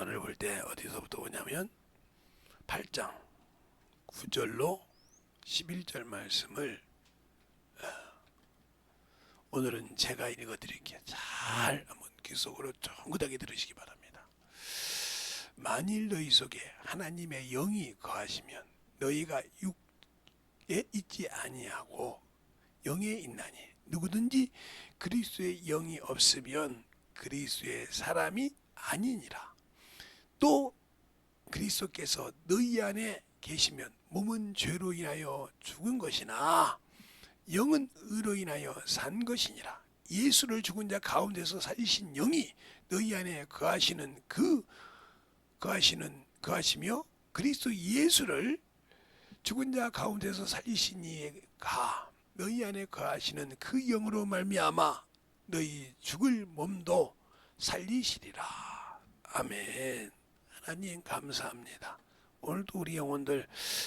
오늘 볼 때 어디서부터 오냐면 8장 9절로 11절 말씀을 오늘은 제가 읽어드릴게요. 잘 한번 귀 속으로 쫑긋하게 들으시기 바랍니다. 만일 너희 속에 하나님의 영이 거하시면 너희가 육에 있지 아니하고 영에 있나니 누구든지 그리스도의 영이 없으면 그리스도의 사람이 아니니라. 또 그리스도께서 너희 안에 계시면 몸은 죄로 인하여 죽은 것이나 영은 의로 인하여 산 것이니라. 예수를 죽은 자 가운데서 살리신 영이 너희 안에 거하시며 그리스도 예수를 죽은 자 가운데서 살리신 이가 너희 안에 거하시는 그 영으로 말미암아 너희 죽을 몸도 살리시리라. 아멘. 하나님 감사합니다. 오늘도 우리 영혼들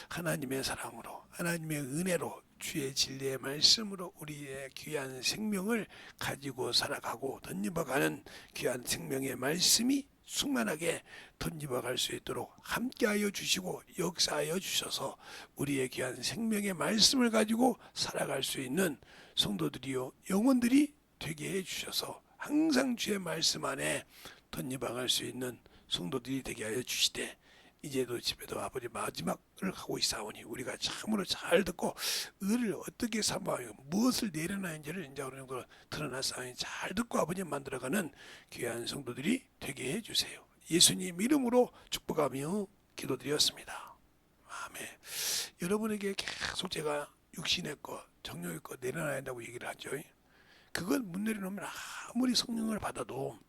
하나님의 사랑으로 하나님의 은혜로 주의 진리의 말씀으로 우리의 귀한 생명을 가지고 살아가고 던집어가는 귀한 생명의 말씀이 충만하게 던집어갈 수 있도록 함께하여 주시고 역사하여 주셔서 우리의 귀한 생명의 말씀을 가지고 살아갈 수 있는 성도들이요 영혼들이 되게 해주셔서 항상 주의 말씀 안에 던집어갈 수 있는 성도들이 되게 하여 주시되 이제도 집에도 아버지 마지막을 하고 있사오니 우리가 참으로 잘 듣고 의를 어떻게 삼아요 무엇을 내려놔야지를 이제 어느 정도 드러났사오니 잘 듣고 아버지 만들어가는 귀한 성도들이 되게 해주세요. 예수님 이름으로 축복하며 기도드렸습니다. 아멘. 여러분에게 계속 제가 육신의 것 정욕의 것 내려놔야 한다고 얘기를 하죠. 그건 못 내려놓으면 아무리 성령을 받아도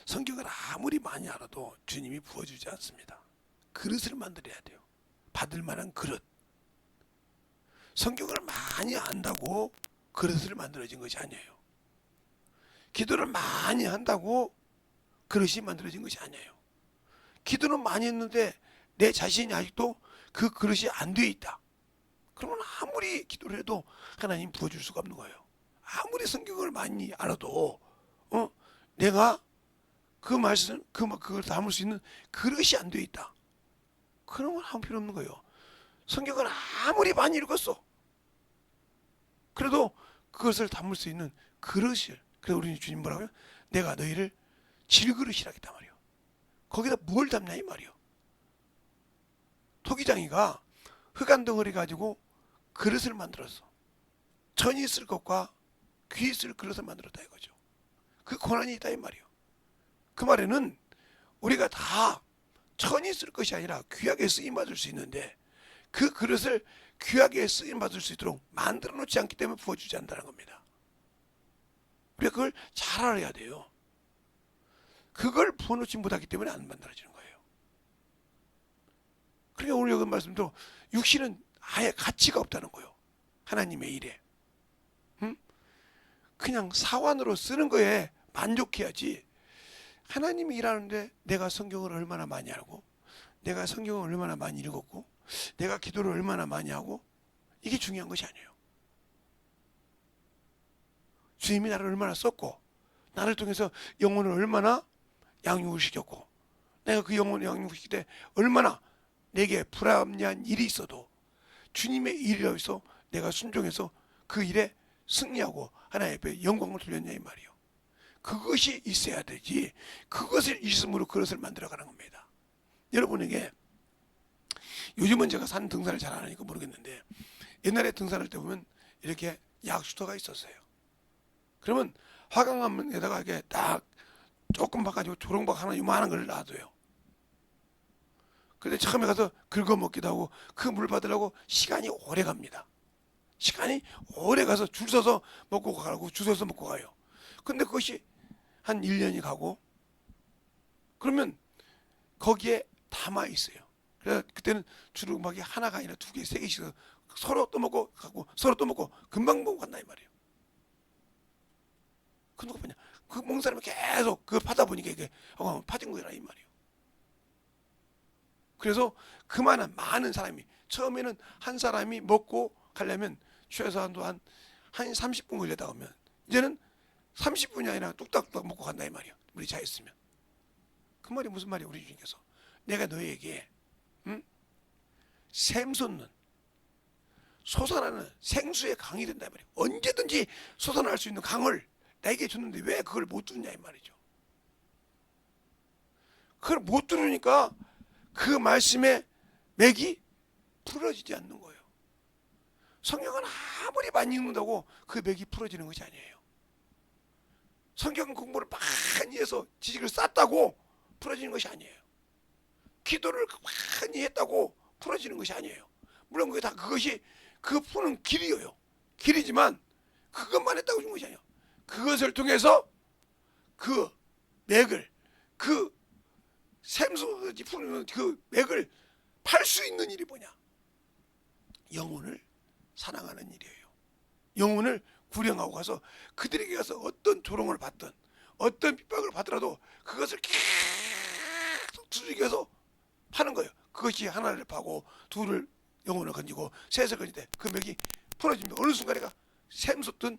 성경을 아무리 많이 알아도 주님이 부어주지 않습니다. 그릇을 만들어야 돼요. 받을 만한 그릇. 성경을 많이 안다고 그릇을 만들어진 것이 아니에요. 기도를 많이 한다고 그릇이 만들어진 것이 아니에요. 기도는 많이 했는데 내 자신이 아직도 그 그릇이 안 돼 있다. 그러면 아무리 기도를 해도 하나님 부어줄 수가 없는 거예요. 아무리 성경을 많이 알아도 내가 그 말씀, 그걸 담을 수 있는 그릇이 안 돼 있다. 그러면 아무 필요 없는 거예요. 성경을 아무리 많이 읽었어. 그래도 그것을 담을 수 있는 그릇을. 그래서 우리 주님 뭐라고요? 내가 너희를 질그릇이라 했단 말이에요. 거기다 뭘 담냐 이 말이에요. 토기장이가 흑안 덩어리 가지고 그릇을 만들었어. 천이 쓸 것과 귀 쓸 그릇을 만들었다 이거죠. 그 고난이 있다 이 말이에요. 그 말에는 우리가 다 천이 쓸 것이 아니라 귀하게 쓰임받을 수 있는데 그 그릇을 귀하게 쓰임받을 수 있도록 만들어 놓지 않기 때문에 부어주지 않는다는 겁니다. 우리가 그걸 잘 알아야 돼요. 그걸 부어놓지 못하기 때문에 안 만들어지는 거예요. 그러니까 오늘 여기 말씀도 육신은 아예 가치가 없다는 거예요. 하나님의 일에. 그냥 사원으로 쓰는 거에 만족해야지. 하나님이 일하는데 내가 성경을 얼마나 많이 알고 내가 성경을 얼마나 많이 읽었고 내가 기도를 얼마나 많이 하고 이게 중요한 것이 아니에요. 주님이 나를 얼마나 썼고 나를 통해서 영혼을 얼마나 양육을 시켰고 내가 그 영혼을 양육을 시킬 때 얼마나 내게 불합리한 일이 있어도 주님의 일이라고 해서 내가 순종해서 그 일에 승리하고 하나님 앞에 영광을 돌렸냐 이 말이에요. 그것이 있어야 되지. 그것을 있음으로 그것을 만들어가는 겁니다. 여러분에게 요즘은 제가 산 등산을 잘 안 하니까 모르겠는데 옛날에 등산할 때 보면 이렇게 약수터가 있었어요. 그러면 화강암에다가 이렇게 딱 조금 봐가지고 조롱박 하나 요만한 걸 놔둬요. 근데 처음에 가서 긁어먹기도 하고 그 물 받으려고 시간이 오래 갑니다. 시간이 오래 가서 줄 서서 먹고 가고 줄 서서 먹고 가요. 근데 그것이 한 1년이 가고 그러면 거기에 담아 있어요. 그래서 그때는 주르막이 하나가 아니라 2개, 3개씩 서로 또 먹고 가고 서로 또 먹고 금방 먹고 간다 이 말이에요. 그 누가 보냐? 그 먹는 사람이 계속 그걸 파다 보니까 이게 파진 거라 이 말이에요. 그래서 그만한 많은 사람이 처음에는 한 사람이 먹고 가려면 최소한도 한 30분 걸렸다 오면 이제는 30분이 아니라 뚝딱뚝딱 먹고 간다 이 말이에요. 물이 차 있으면. 그 그 말이 무슨 말이야? 우리 주님께서 내가 너에게 샘솟는 솟아나는 생수의 강이 된다 말이에요. 언제든지 솟아날 수 있는 강을 나에게 줬는데 왜 그걸 못 두느냐 이 말이죠. 그걸 못 들으니까 그 말씀에 맥이 풀어지지 않는 거예요. 성경은 아무리 많이 읽는다고 그 맥이 풀어지는 것이 아니에요. 성경 공부를 많이 해서 지식을 쌓았다고 풀어지는 것이 아니에요. 기도를 많이 했다고 풀어지는 것이 아니에요. 물론 그게 다 그것이 그 푸는 길이에요. 길이지만 그것만 했다고 준 것이 아니에요. 그것을 통해서 그 맥을 그 샘솟이 푸는 그 맥을 팔 수 있는 일이 뭐냐? 영혼을 사랑하는 일이에요. 영혼을 구령하고 가서 그들에게 가서 어떤 조롱을 받든 어떤 핍박을 받더라도 그것을 계속 두들겨서 파는 거예요. 그것이 하나를 파고 둘을 영혼을 건지고 셋을 건질 때 그 맥이 풀어지면 어느 순간에가 샘솟던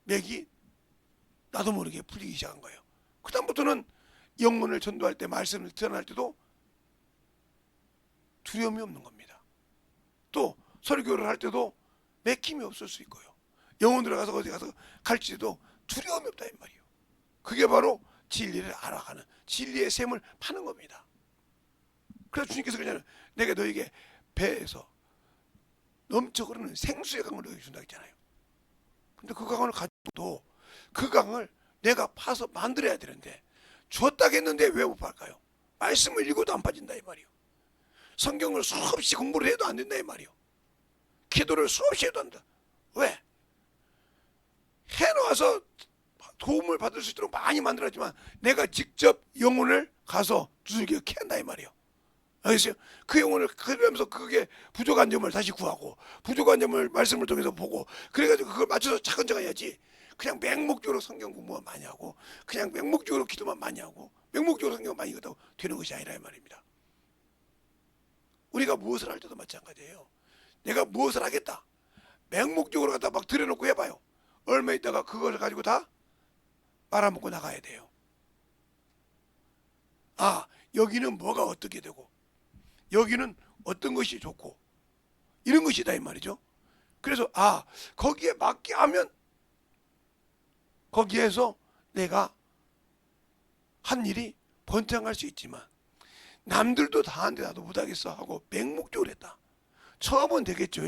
맥이 나도 모르게 풀리기 시작한 거예요. 그 다음부터는 영혼을 전도할 때 말씀을 전할 때도 두려움이 없는 겁니다. 또 설교를 할 때도 맥힘이 없을 수 있고요. 영혼 들어가서 어디 가서 갈지도 두려움이 없다 이 말이에요. 그게 바로 진리를 알아가는 진리의 샘을 파는 겁니다. 그래서 주님께서 그냥 내가 너에게 배에서 넘쳐 흐르는 생수의 강을 너에게 준다 했잖아요. 근데 그 강을 가지고도 그 강을 내가 파서 만들어야 되는데 주었다겠는데 왜 못 팔까요? 말씀을 읽어도 안 빠진다 이 말이에요. 성경을 수없이 공부를 해도 안 된다 이 말이에요. 기도를 수없이 해도 안 된다. 왜? 해놓아서 도움을 받을 수 있도록 많이 만들었지만 내가 직접 영혼을 가서 두들겨 캐야 한다 이 말이에요. 알겠어요? 그 영혼을 그러면서 그게 부족한 점을 다시 구하고 부족한 점을 말씀을 통해서 보고 그래가지고 그걸 맞춰서 차근차근 해야지. 그냥 맹목적으로 성경 공부만 많이 하고 그냥 맹목적으로 기도만 많이 하고 맹목적으로 성경 많이 읽었다고 되는 것이 아니라 이 말입니다. 우리가 무엇을 할 때도 마찬가지예요. 내가 무엇을 하겠다. 맹목적으로 갖다 막 들여놓고 해봐요. 얼마 있다가 그걸 가지고 다 말아먹고 나가야 돼요. 아, 여기는 뭐가 어떻게 되고 여기는 어떤 것이 좋고 이런 것이다 이 말이죠. 그래서 거기에 맞게 하면 거기에서 내가 한 일이 번창할 수 있지만 남들도 다 하는데 나도 못하겠어 하고 맹목적으로 했다. 처음은 되겠죠.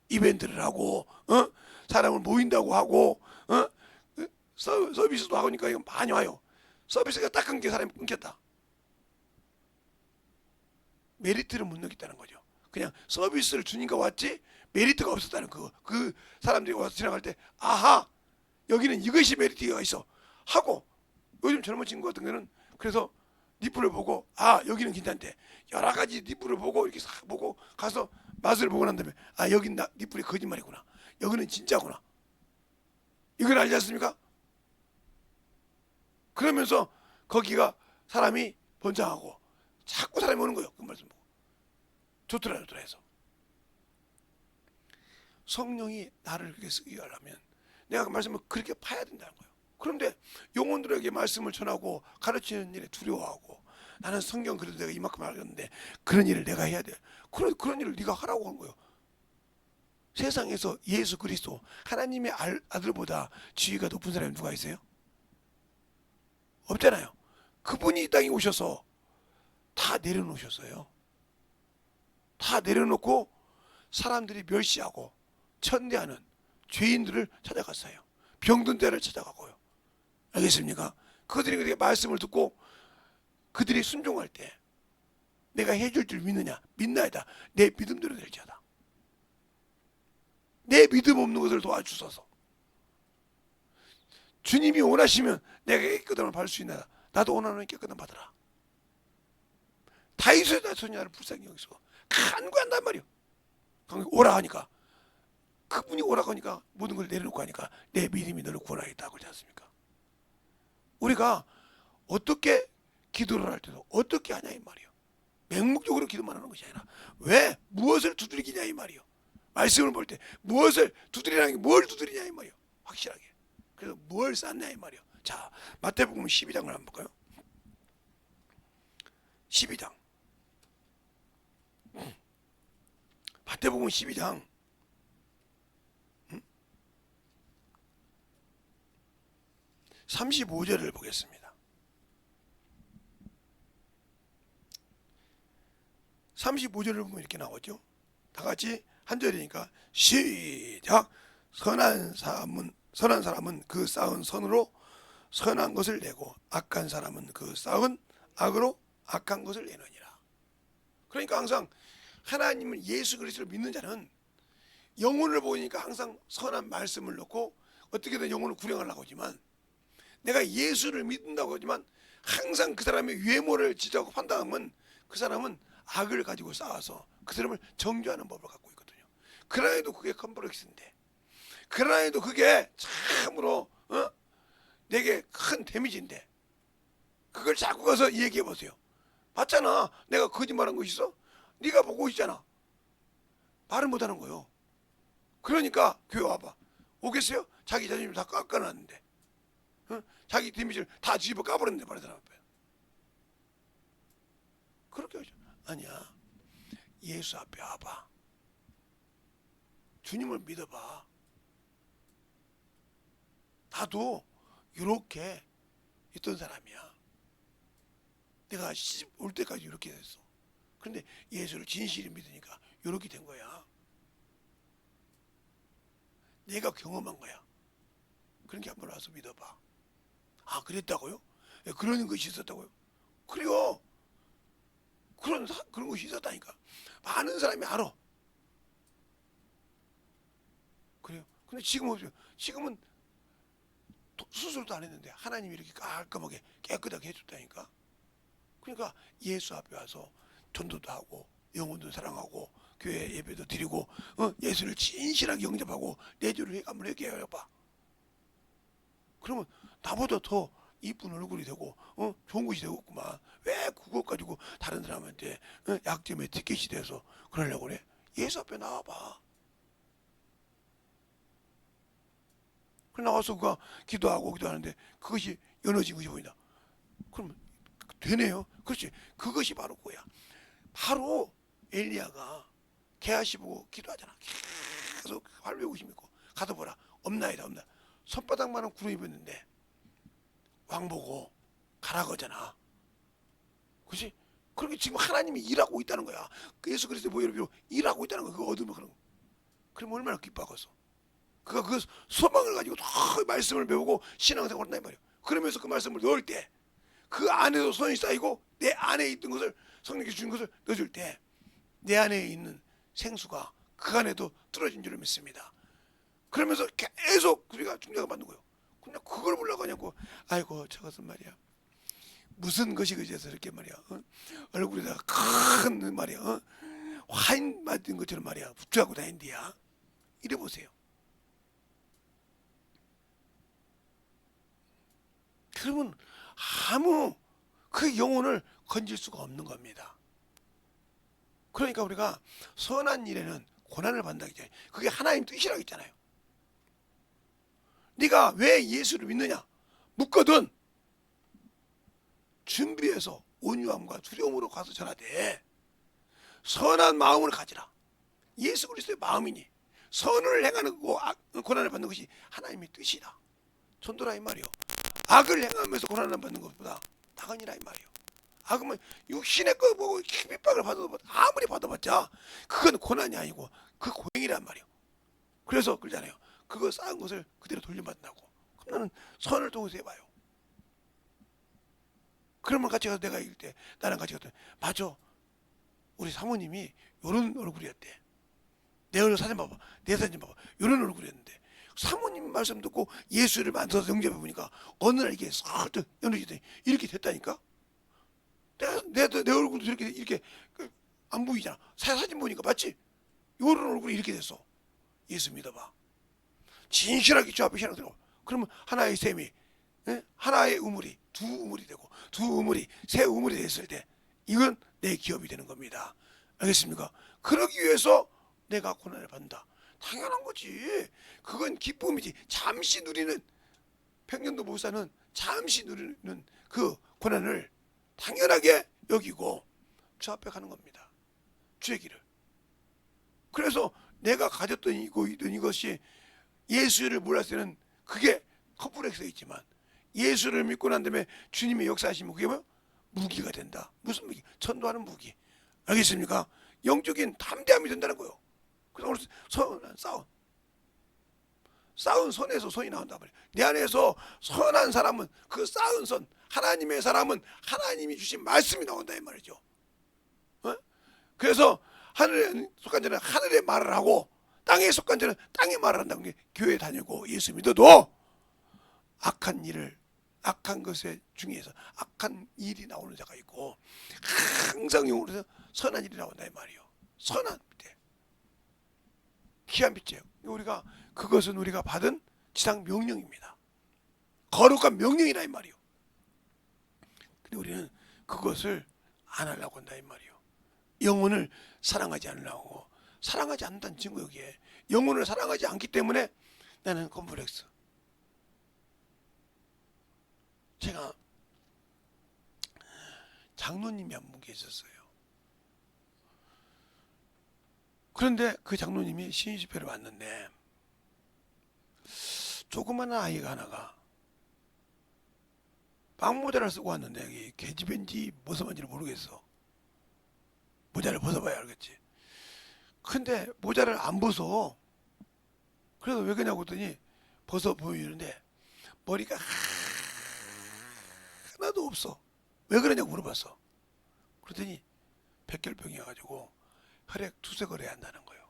이벤트를 하고 사람을 모인다고 하고 서비스도 하니까 이거 많이 와요. 서비스가 딱 끊겨 사람이 끊겼다. 메리트를 못 느꼈다는 거죠. 그냥 서비스를 주니까 왔지 메리트가 없었다는 그 사람들이 와서 지나갈 때 아하 여기는 이것이 메리트가 있어 하고 요즘 젊은 친구 같은 경우는 그래서 리플을 보고 여기는 괜찮대. 여러 가지 리플을 보고 이렇게 싹 보고 가서 맛을 보고 난 다음에 여긴 리플이 거짓말이구나. 여기는 진짜구나. 이걸 알지 않습니까? 그러면서 거기가 사람이 번창하고 자꾸 사람이 오는 거예요. 그 말씀 보고. 좋더라 해서. 성령이 나를 그렇게 쓰게 하려면 내가 그 말씀을 그렇게 파야 된다는 거예요. 그런데 영혼들에게 말씀을 전하고 가르치는 일에 두려워하고 나는 성경 그래도 내가 이만큼 알겠는데 그런 일을 내가 해야 돼. 그런 일을 네가 하라고 하는 거예요. 세상에서 예수 그리스도 하나님의 아들보다 지위가 높은 사람이 누가 있어요? 없잖아요. 그분이 이 땅에 오셔서 다 내려놓으셨어요. 다 내려놓고 사람들이 멸시하고 천대하는 죄인들을 찾아갔어요. 병든 자를 찾아가고요. 알겠습니까? 그들이 그렇게 말씀을 듣고 그들이 순종할 때 내가 해줄 줄 믿느냐? 믿나이다. 내 믿음대로 될지어다. 내 믿음 없는 것을 도와주소서. 주님이 원하시면 내가 깨끗함을 받을 수 있나이다. 나도 원하는 깨끗함 받으라. 다윗의 소녀를 불쌍히 여기서 간구한단 말이요. 오라 하니까 그분이 오라고 하니까 모든 걸 내려놓고 하니까 내 믿음이 너를 구원하겠다 그러지 않습니까? 우리가 어떻게 기도를 할 때도 어떻게 하냐 이 말이요. 맹목적으로 기도만 하는 것이 아니라 왜 무엇을 두드리기냐 이 말이요. 말씀을 볼 때 무엇을 두드리라는 게 뭘 두드리냐 이 말이요. 확실하게. 그래서 뭘 쌓냐 이 말이요. 자, 마태복음 12장을 한번 볼까요? 12장. 마태복음 12장 35절을 보겠습니다. 35절을 보면 이렇게 나오죠. 다 같이 한 절이니까 시작. 선한 사람은 그 쌓은 선으로 선한 것을 내고 악한 사람은 그 쌓은 악으로 악한 것을 내느니라. 그러니까 항상 하나님을 예수 그리스도를 믿는 자는 영혼을 보니까 항상 선한 말씀을 넣고 어떻게든 영혼을 구령하려고 하지만, 내가 예수를 믿는다고 하지만 항상 그 사람의 외모를 지적하고 판단하면 그 사람은 악을 가지고 쌓아서 그 사람을 정죄하는 법을 갖고 있거든요. 그러나 해도 그게 컴플렉스인데, 그러나 해도 그게 참으로 내게 큰 데미지인데, 그걸 자꾸 가서 얘기해 보세요. 봤잖아, 내가 거짓말한 거 있어? 네가 보고 있잖아. 말을 못하는 거요. 그러니까 교회 와봐. 오겠어요? 자기 자신을 다 깎아놨는데, 자기 데미지를 다 뒤집어 까버렸는데 말하는 사람 앞에 그렇게 하죠. 아니야, 예수 앞에 와봐. 주님을 믿어봐. 나도 이렇게 있던 사람이야. 내가 시집 올 때까지 이렇게 됐어. 그런데 예수를 진실히 믿으니까 이렇게 된 거야. 내가 경험한 거야. 그런 게 한번 와서 믿어봐. 아, 그랬다고요? 그런 것이 있었다고요? 그래요. 그런 것이 있었다니까. 많은 사람이 알아. 그래요. 근데 지금 없어요. 지금은 수술도 안 했는데 하나님이 이렇게 깔끔하게 깨끗하게 해줬다니까. 그러니까 예수 앞에 와서 전도도 하고 영혼도 사랑하고 교회 예배도 드리고 예수를 진실하게 영접하고 내주를 한번 회개해봐. 그러면 나보다 더 이쁜 얼굴이 되고 좋은 것이 되겠구만. 왜 그것 가지고 다른 사람한테 약점에 티켓이 돼서 그러려고 그래? 예수 앞에 나와봐. 그래 나와서 그가 기도하고 기도하는데 그것이 연어진 것이 보인다. 그러면 되네요. 그렇지. 그것이 바로 그거야. 바로 엘리야가 게하시 보고 기도하잖아. 계속 활배우심 있고 가서 보라. 없나이다 없나. 손바닥만한 구름이 보였는데 왕 보고 가라고 하잖아. 그렇지? 그렇게 지금 하나님이 일하고 있다는 거야. 예수 그리스도 보혈로 일하고 있다는 거야. 그거 얻으면 그런 거. 그러면 얼마나 기뻐하겠어. 그가 그 소망을 가지고 더 말씀을 배우고 신앙생활을 한단 말이야. 그러면서 그 말씀을 넣을 때 그 안에도 선이 쌓이고 내 안에 있던 것을 성령께서 주신 것을 넣어줄 때 내 안에 있는 생수가 그 안에도 뚫어진 줄을 믿습니다. 그러면서 계속 우리가 중재가 받는 거예요. 근데 그걸 보려고 하냐고. 아이고 저것은 말이야 무슨 것이 그제서 이렇게 말이야 얼굴에다가 큰 말이야 화인 맞은 것처럼 말이야 붙여하고 다닌디야. 이래 보세요. 그러면 아무 그 영혼을 건질 수가 없는 겁니다. 그러니까 우리가 선한 일에는 고난을 받는다 했잖아요. 그게 하나님 뜻이라고 했잖아요. 네가 왜 예수를 믿느냐 묻거든 준비해서 온유함과 두려움으로 가서 전하되 선한 마음을 가지라. 예수 그리스도의 마음이니 선을 행하는 거 고난을 받는 것이 하나님의 뜻이다. 전도라 이 말이요. 악을 행하면서 고난을 받는 것보다 나으니라 이 말이요. 악은 육신의 거 보고 핍박을 받아도 아무리 받아봤자 그건 고난이 아니고 그 고행이란 말이요. 그래서 그러잖아요. 그거 쌓은 것을 그대로 돌려받는다고. 그럼 나는 선을 통해서 해봐요. 그러면 같이 가서 내가 이길 때 나랑 같이 갔더니 맞아. 우리 사모님이 요런 얼굴이었대. 내 얼굴 사진 봐봐. 내 사진 봐봐. 요런 얼굴이었는데 사모님 말씀 듣고 예수를 만들어서 영접해 보니까 어느 날 이게 싹 연해지더니 이렇게 됐다니까. 내 얼굴도 이렇게 안 보이잖아. 사진 보니까 맞지? 요런 얼굴이 이렇게 됐어. 예수 믿어봐. 진실하게 주 앞에 신앙 들어. 그러면 하나의 셈이 하나의 우물이 두 우물이 되고 두 우물이 세 우물이 됐을 때 이건 내 기업이 되는 겁니다. 알겠습니까? 그러기 위해서 내가 고난을 받는다. 당연한 거지. 그건 기쁨이지. 잠시 누리는 평년도 목사는 잠시 누리는 그 고난을 당연하게 여기고 주 앞에 가는 겁니다. 주의 길을. 그래서 내가 가졌던 이것이 예수를 몰랐을 때는 그게 컴플렉스가 있지만 예수를 믿고 난 다음에 주님의 역사하시면 그게 뭐야? 무기가 된다. 무슨 무기? 전도하는 무기. 알겠습니까? 영적인 담대함이 된다는 거예요. 그래서 오늘 선한 쌓은 선에서 선이 나온단 말이에요. 내 안에서 선한 사람은 그 쌓은 선, 하나님의 사람은 하나님이 주신 말씀이 나온다 이 말이죠. 어? 그래서 하늘에 속한 자는 하늘의 말을 하고 땅에 속한 자는 땅의 말을 한다는 게 교회 다니고 예수 믿어도 악한 것에 중에서 악한 일이 나오는 자가 있고 항상 영으로서 선한 일이 나온다 이 말이에요. 선한 빛, 귀한 빛이에요. 우리가 그것은 우리가 받은 지상 명령입니다. 거룩한 명령이라 이 말이에요. 근데 우리는 그것을 안 하려고 한다 이 말이에요. 영혼을 사랑하지 않으려고. 사랑하지 않는다는 증거 여기에. 영혼을 사랑하지 않기 때문에 나는 컴플렉스. 제가 장로님이 한 분 계셨어요. 그런데 그 장로님이 시인 집회를 왔는데 조그마한 아이가 하나가 빵모자를 쓰고 왔는데 여기 계집인지 무슨인지를 모르겠어. 모자를 벗어봐야 알겠지. 근데 모자를 안 벗어. 그래서 왜 그러냐고 했더니 벗어 보이는데 머리가 하나도 없어. 왜 그러냐고 물어봤어. 그랬더니 백혈병이어가지고 혈액 투석을 해야 한다는 거예요.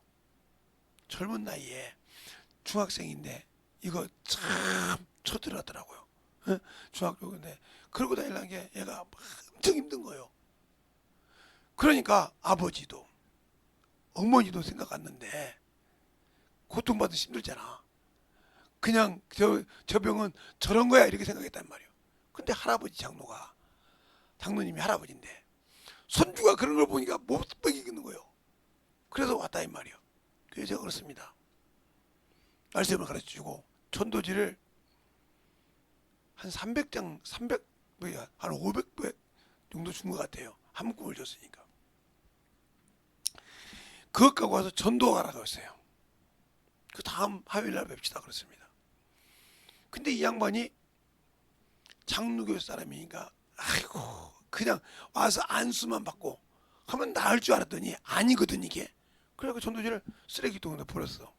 젊은 나이에 중학생인데 이거 참 쳐들어하더라고요. 중학교인데 그러고 다니려는 게 얘가 엄청 힘든 거예요. 그러니까 아버지도 어머니도 생각 안 났는데 고통받으면 힘들잖아. 그냥 저 병은 저런 거야 이렇게 생각했단 말이에요. 근데 할아버지 장로님이 할아버지인데 손주가 그런 걸 보니까 못 먹이겠는 거예요. 그래서 왔다 이 말이에요. 그래서 제가 그렇습니다. 말씀을 가르쳐주고 전도지를 한 300장, 한 500배 정도 준 것 같아요. 한 묶음을 줬으니까. 그것 갖고 와서 전도하라고 했어요. 그 다음 화요일날 뵙시다 그랬습니다. 근데 이 양반이 장로교 사람이니까 아이고 그냥 와서 안수만 받고 하면 나을 줄 알았더니 아니거든 이게. 그래서 전도지를 쓰레기통에 버렸어.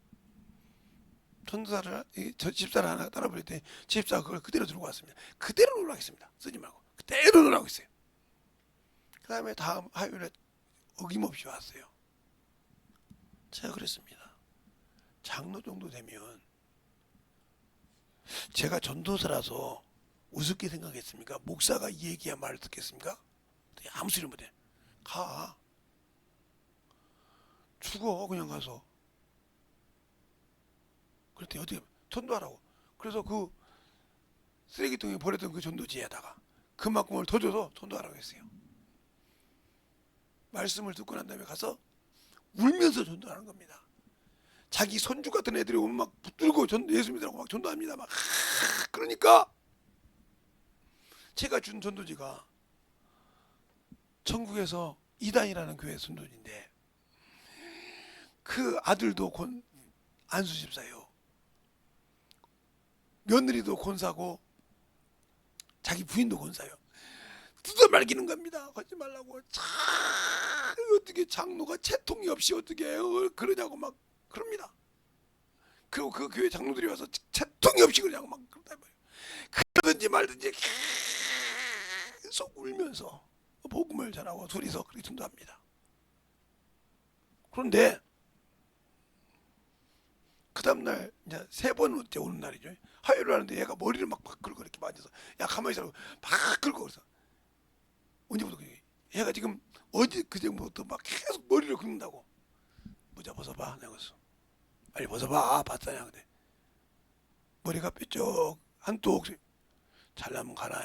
저 집사를 하나 따라 버렸더니 집사가 그걸 그대로 들고 왔습니다. 그대로 놓으라고 했습니다. 쓰지 말고 그대로 놓으라고 했어요. 그 다음에 다음 화요일에 어김없이 왔어요. 제가 그랬습니다. 장로 정도 되면 제가 전도사라서 우습게 생각했습니까? 목사가 이 얘기야 말을 듣겠습니까? 아무 소리 못해. 가. 죽어 그냥 가서. 그랬더니 어떻게 전도하라고. 그래서 그 쓰레기통에 버렸던 그 전도지에다가 그만큼을 더 줘서 전도하라고 했어요. 말씀을 듣고 난 다음에 가서 울면서 전도하는 겁니다. 자기 손주 같은 애들이 오면 막 붙들고 예수 믿으라고 막 전도합니다. 막 그러니까 제가 준 전도지가 천국에서 이단이라는 교회 전도지인데 그 아들도 안수 집사예요. 며느리도 권사고 자기 부인도 권사예요. 뜯어 말기는 겁니다. 하지 말라고. 어떻게 장로가 채통이 없이 어떻게 그러냐고 막 그럽니다. 그리고 그 교회 장로들이 와서 채통이 없이 그러냐고 막 그러다 말이에요. 그러든지 말든지 계속 울면서 복음을 전하고 둘이서 그렇게 전도합니다. 그런데 그 다음날 이제 세 번째 오는 날이죠. 화요일 하는데 얘가 머리를 막 긁고 이렇게 만져서 야 가만히 있으라고 막 긁고 그래서 언제부터 그래? 얘가 지금 어제 그제부터 막 계속 머리를 긁는다고. 모자 벗어봐. 내가 그랬어. 빨리 벗어봐. 봤다냐. 근데 머리가 뾰족 한쪽 잘나면 가라.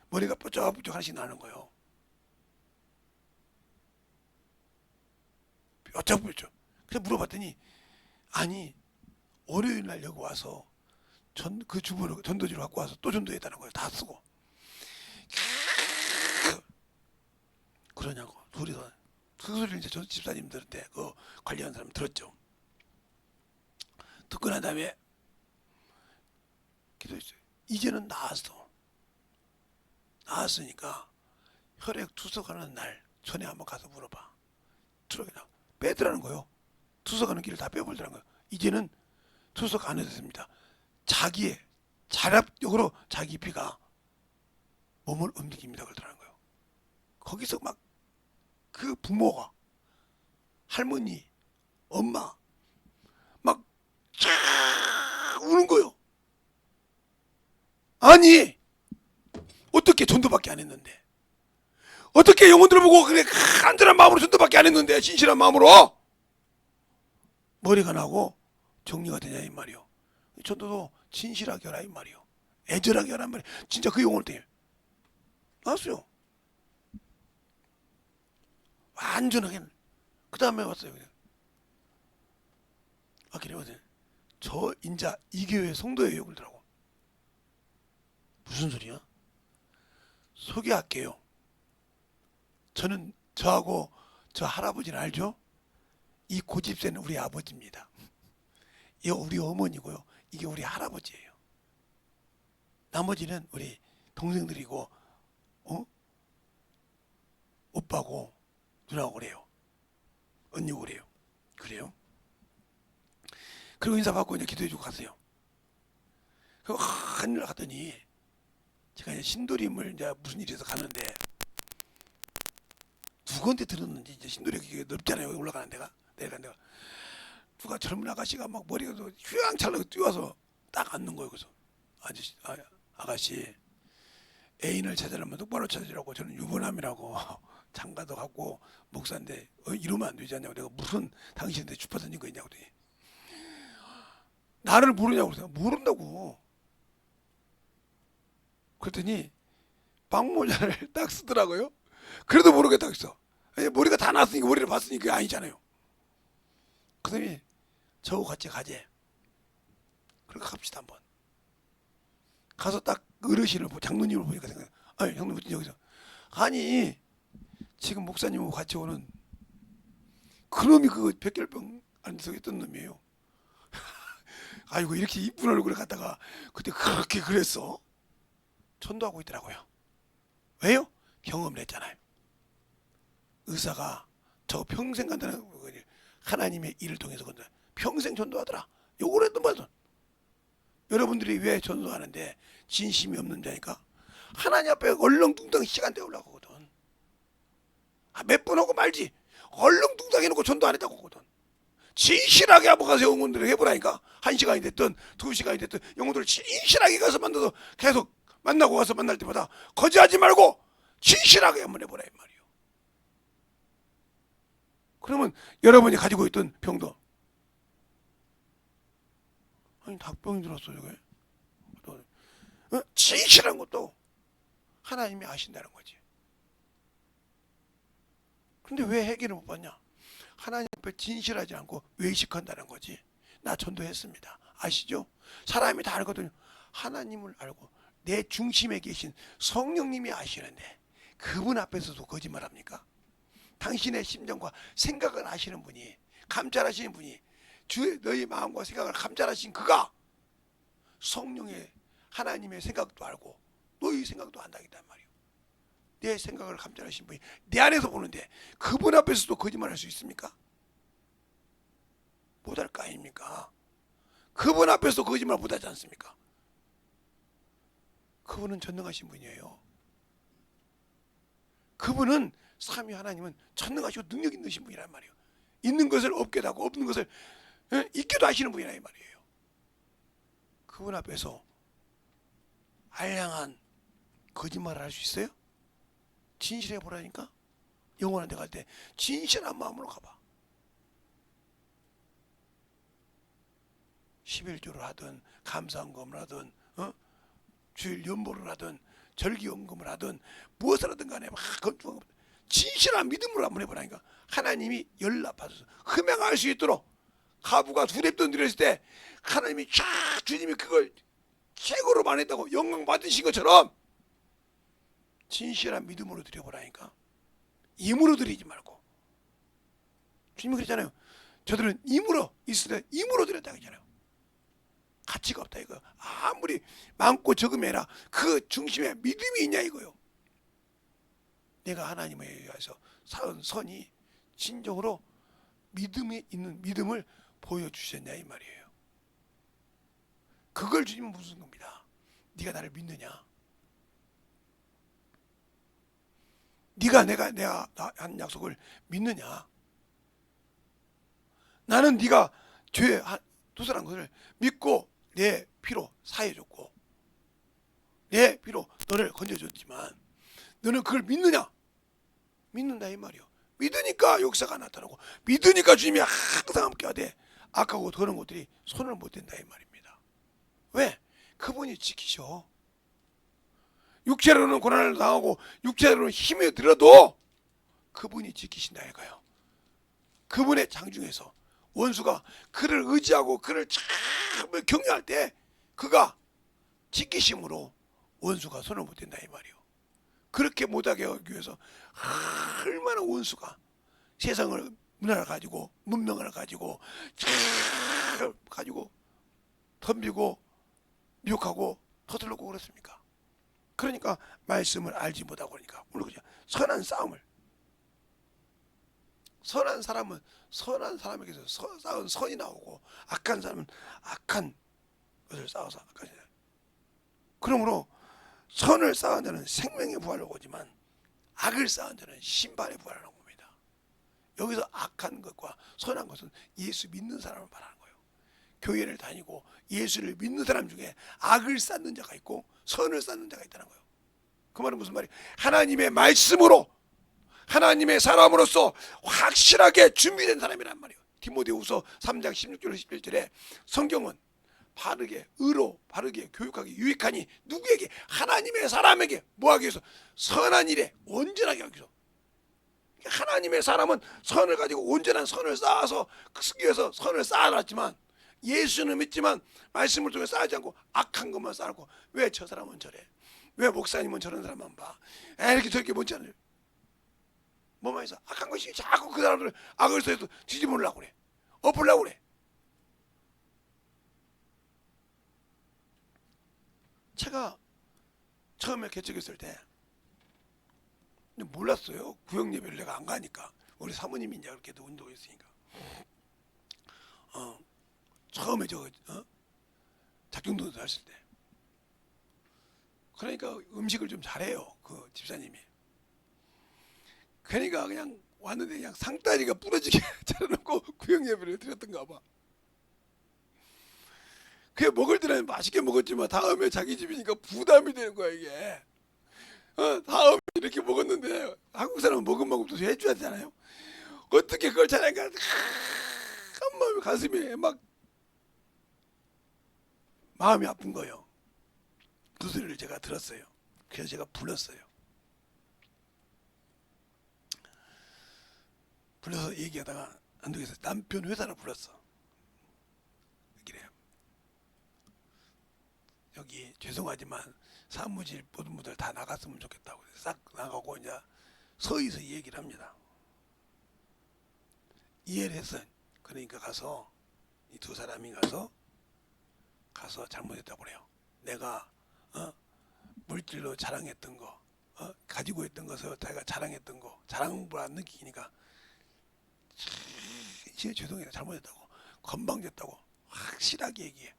머리가 뾰족뾰족 하나씩 나는 거예요. 뾰족뾰족. 그래서 물어봤더니 아니 월요일 날 여기 와서 그 주보를 전도지를 갖고 와서 또 전도했다는 거예요. 다 쓰고 그러냐고. 둘이서 그 소리를 이제 저 집사님들한테 그 관리하는 사람 들었죠. 듣고 난 다음에 기도했어요. 이제는 나았으니까 혈액 투석하는 날 전에 한번 가서 물어봐. 그냥 빼더라는 거예요. 투석하는 길을 다 빼버리더라는 거예요. 이제는 투석 안 해도 됩니다. 자기의 자력적으로 자기 피가 몸을 움직입니다. 그러더라는 거예요. 거기서 막 그 부모가, 할머니, 엄마 막 쫙 우는 거예요. 아니 어떻게 전도밖에 안 했는데, 어떻게 영혼들을 보고 그래 간절한 마음으로 전도밖에 안 했는데, 진실한 마음으로 머리가 나고 정리가 되냐 이 말이요. 전도도 진실하게 하라 이 말이요. 애절하게 하란 말이요. 진짜 그 영혼을 때문에 나왔어요. 완전하게. 그 다음에 왔어요. 그래거든. 저 인자 이 교회 성도예요 그러더라고. 무슨 소리야? 소개할게요. 저는 저하고 저 할아버지는 알죠? 이 고집세는 우리 아버지입니다. 이거 우리 어머니고요. 이게 우리 할아버지예요. 나머지는 우리 동생들이고 오빠고 누나고 그래요. 언니고 그래요. 그래요? 그리고 인사받고 이제 기도해주고 갔어요. 그리고 하늘 갔더니 제가 이제 신도림을 이제 무슨 일이 있어서 가는데 누구한테 들었는지, 이제 신도림이 넓잖아요. 여기 올라가는 데가, 내려가는 데가. 누가 젊은 아가씨가 막 머리가 휘황찬란하게 뛰어와서 딱 앉는 거예요. 그래서 아가씨 애인을 찾으려면 똑바로 찾으라고, 저는 유부남이라고 장가도 갖고 목사인데 이러면 안 되지 않냐고. 내가 무슨 당신한테 주파 던진 거 있냐고. 나를 모르냐고. 그래서 모른다고. 그랬더니 빵모자를 딱 쓰더라고요. 그래도 모르겠다고 했어. 머리가 다 났으니까, 머리를 봤으니까 그게 아니잖아요. 그러더니 저하고 같이 가재. 그러니까 갑시다 한번. 가서 딱 어르신을 장로님을 보니까 생각해. 아니 장로님 여기서 아니 지금 목사님하고 같이 오는 그놈이 그 백혈병 안에서 있던 놈이에요. 아이고 이렇게 이쁜 얼굴을 갖다가 그때 그렇게 그랬어? 전도하고 있더라고요. 왜요? 경험을 했잖아요. 의사가 저 평생 간다는 하나님의 일을 통해서 건다. 평생 전도하더라. 요걸 했던 말도. 여러분들이 왜 전도하는데 진심이 없는 자니까 하나님 앞에 얼렁뚱땅 시간 때우려고 하거든. 몇 번 하고 말지. 얼렁뚱땅 해놓고 전도 안 했다고 하거든. 진실하게 한번 가서 영혼들을 해보라니까. 1시간이 됐든 2시간이 됐든 영혼들을 진실하게 가서 만나서 계속 만나고 가서 만날 때마다 거짓하지 말고 진실하게 한번 해보라 이 말이에요. 그러면 여러분이 가지고 있던 병도, 아니 닭병이 들었어 저게. 진실한 것도 하나님이 아신다는 거지. 근데 왜 해결을 못 받냐? 하나님 앞에 진실하지 않고 외식한다는 거지. 나 전도했습니다. 아시죠? 사람이 다 알거든요. 하나님을 알고 내 중심에 계신 성령님이 아시는데 그분 앞에서도 거짓말합니까? 당신의 심정과 생각을 아시는 분이, 감찰하시는 분이, 너희 마음과 생각을 감찰하신 그가 성령의 하나님의 생각도 알고 너희 생각도 안다겠단 말이에요. 내 생각을 감찰하신 분이 내 안에서 보는데 그분 앞에서도 거짓말할 수 있습니까? 못할 거 아닙니까? 그분 앞에서도 거짓말 못하지 않습니까? 그분은 전능하신 분이에요. 그분은 삼위 하나님은 전능하시고 능력 있는 분이란 말이에요. 있는 것을 없게도 하고 없는 것을 있게도 하시는 분이란 말이에요. 그분 앞에서 알량한 거짓말을 할 수 있어요? 진실해 보라니까. 영원한 데 갈 때 진실한 마음으로 가봐. 11조를 하든 감사헌금을 하든 주일 연보를 하든 절기연금을 하든 무엇을 하든 간에 막 진실한 믿음으로 한번 해보라니까. 하나님이 연락받아서 흠양할 수 있도록 가부가 두렵던 드렸을 때 하나님이 쫙 주님이 그걸 최고로 만했다고 영광 받으신 것처럼 진실한 믿음으로 드려보라니까. 임으로 드리지 말고. 주님이 그랬잖아요. 저들은 임으로 있을 때 임으로 드렸다고 했잖아요. 가치가 없다 이거. 아무리 많고 적음해라. 그 중심에 믿음이 있냐 이거요. 내가 하나님에 의해서 쌓은 선이 진정으로 믿음에 있는 믿음을 보여주셨냐 이 말이에요. 그걸 주님은 묻는 겁니다. 네가 나를 믿느냐? 네가 내가 한 약속을 믿느냐? 나는 네가 죄 도설한 것을 믿고 내 피로 사해줬고 내 피로 너를 건져줬지만 너는 그걸 믿느냐? 믿는다 이 말이요. 믿으니까 역사가 나타나고 믿으니까 주님이 항상 함께하되 악하고 더러운 것들이 손을 못 댄다 이 말입니다. 왜? 그분이 지키셔. 육체로는 고난을 당하고 육체로는 힘이 들어도 그분이 지키신다 이거예요. 그분의 장중에서 원수가 그를 의지하고 그를 참 격려할 때 그가 지키심으로 원수가 손을 못 댄다 이 말이요. 그렇게 못하게 하기 위해서 얼마나 원수가 세상을 문화를 가지고 문명을 가지고 가지고 덤비고 미혹하고 터들고 그렇습니까? 그러니까 말씀을 알지 못하고 그러니까 오늘 그냥 선한 싸움을 선한 사람은 선한 사람에게서 싸운 선이 나오고 악한 사람은 악한 것을 싸워서 악한 일. 그러므로 선을 쌓은 자는 생명의 부활을 오지만 악을 쌓은 자는 심판의 부활을 옵니다. 여기서 악한 것과 선한 것은 예수 믿는 사람을 말하는 거예요. 교회를 다니고 예수를 믿는 사람 중에 악을 쌓는 자가 있고 선을 쌓는 자가 있다는 거예요. 그 말은 무슨 말이에요? 하나님의 말씀으로 하나님의 사람으로서 확실하게 준비된 사람이란 말이에요. 디모데후서 3장 16절 17절에 성경은 바르게 의로 바르게 교육하기 유익하니 누구에게? 하나님의 사람에게 뭐하기 위해서? 선한 일에 온전하게 하기 위해서. 하나님의 사람은 선을 가지고 온전한 선을 쌓아서 쓰기 위해서 선을 쌓아놨지만 예수는 믿지만 말씀을 통해 쌓지 않고 악한 것만 쌓고 왜 저 사람은 저래? 왜 목사님은 저런 사람만 봐? 이렇게 저렇게 뭔지 않아요? 뭐만 해서 악한 것이 자꾸 그 사람들을 악을 써서 뒤집으려고 그래. 엎으려고 그래. 제가 처음에 개척했을 때 몰랐어요. 구역 예배를 내가 안 가니까 우리 사모님이 이제 그렇게도 운동했으니까. 처음에 작정동에서 했을 때 그러니까 음식을 좀 잘해요. 그 집사님이. 그러니까 그냥 왔는데 그냥 상다리가 부러지게 차려놓고 구역 예배를 드렸던가 봐. 그게 먹을 때는 맛있게 먹었지만 다음에 자기 집이니까 부담이 되는 거야 이게. 다음에 이렇게 먹었는데 한국 사람은 먹은 만큼 또 해줘야 되잖아요. 어떻게 그걸 잘하니까 한 마음이 가슴이 막 마음이 아픈 거예요. 그 소리를 제가 들었어요. 그래서 제가 불렀어요. 불러서 얘기하다가 안 되겠어. 남편 회사를 불렀어. 그래요. 여기 죄송하지만 사무실 모든 분들 다 나갔으면 좋겠다고 싹 나가고 이제 서희서 얘기를 합니다. 이해를 했어. 그러니까 가서 이 두 사람이 가서 잘못했다고 그래요. 내가 물질로 자랑했던 거, 가지고 있던 것을 내가 자랑했던 거, 자랑을 안 느끼니까 진짜 죄송해요. 잘못했다고, 건방졌다고 확실하게 얘기해.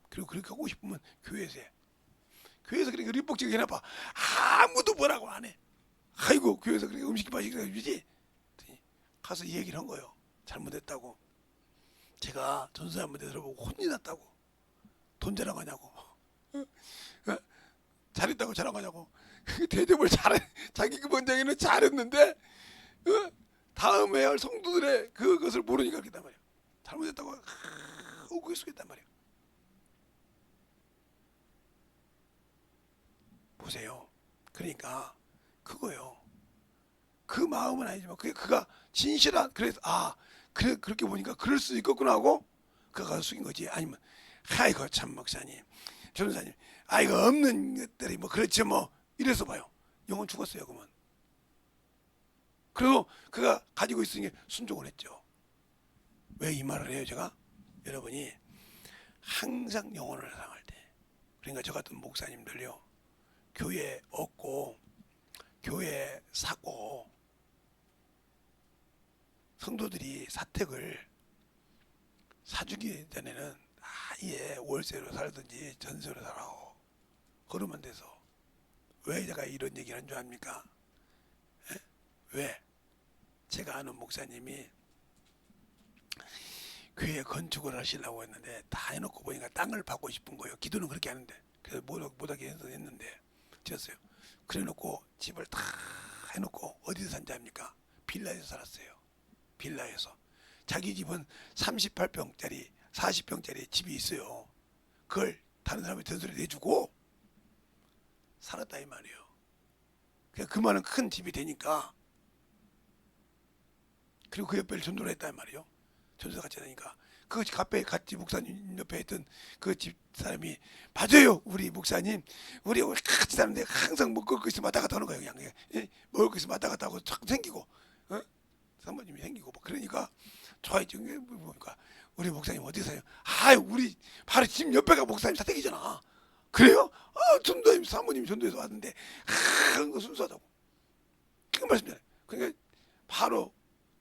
그리고 그렇게 하고 싶으면 교회에서 해. 교회에서 그렇게 립복지게 해놔봐. 아무도 뭐라고 안 해. 아이고 교회에서 그렇게 음식 맛있게 해주지. 가서 이 얘기를 한 거예요. 잘못했다고. 제가 전수한번에 들어보고 혼이 났다고. 돈 자랑하냐고. 잘했다고 자랑하냐고. 대접을 잘해. 자기 그 원장에는 잘했는데 다음에 할 성도들의 그것을 모르니까 그랬단 말이에요. 잘못했다고 오고 있었단 말이에요. 보세요. 그러니까 그거요. 그 마음은 아니지만 그가 진실한 그래서 그래 그렇게 보니까 그럴 수 있겠구나 하고 그가 숙인 거지. 아니면 아이고 참 목사님 변호사님 아이고 없는 것들이 뭐 그렇지 뭐 이래서 봐요. 영혼 죽었어요. 그러면 그리고 그가 가지고 있으니 순종을 했죠. 왜 이 말을 해요 제가? 여러분이 항상 영혼을 사랑할 때, 그러니까 저 같은 목사님들요, 교회 얻고 교회 사고 성도들이 사택을 사주기 전에는 아예 월세로 살든지 전세로 살아오, 그러면 돼서. 왜 제가 이런 얘기를 한 줄 압니까? 에? 왜? 제가 아는 목사님이 교회 건축을 하시려고 했는데 다 해놓고 보니까 땅을 받고 싶은 거예요. 기도는 그렇게 하는데, 그래서 못하게 해서 했는데 지었어요. 그래놓고 집을 다 해놓고 어디서 산지 압니까? 빌라에서 살았어요. 빌라에서. 자기 집은 38평짜리 40평짜리 집이 있어요. 그걸 다른 사람이 전세로 내주고 살았다 이 말이에요. 그만한 큰 집이 되니까. 그리고 그 옆에 전도를 했다 이 말이에요. 전도사 같이 하니까 그 카페 같이 목사님 옆에 있던 그 집 사람이, 맞아요 우리 목사님, 우리 같이 사는데 항상 먹을 거 있으면 왔다 갔다 하는 거예요. 그냥 먹을 거 있으면 왔다 갔다 하고 자꾸 생기고, 사모님이 생기고 뭐. 그러니까 좋아했죠. 보니까 우리 목사님 어디 사요? 우리 바로 집 옆에가 목사님 사택이잖아. 그래요? 전도님 사모님 전도에서 왔는데 그거 순수하다고 그 말씀드려요. 그러니까 바로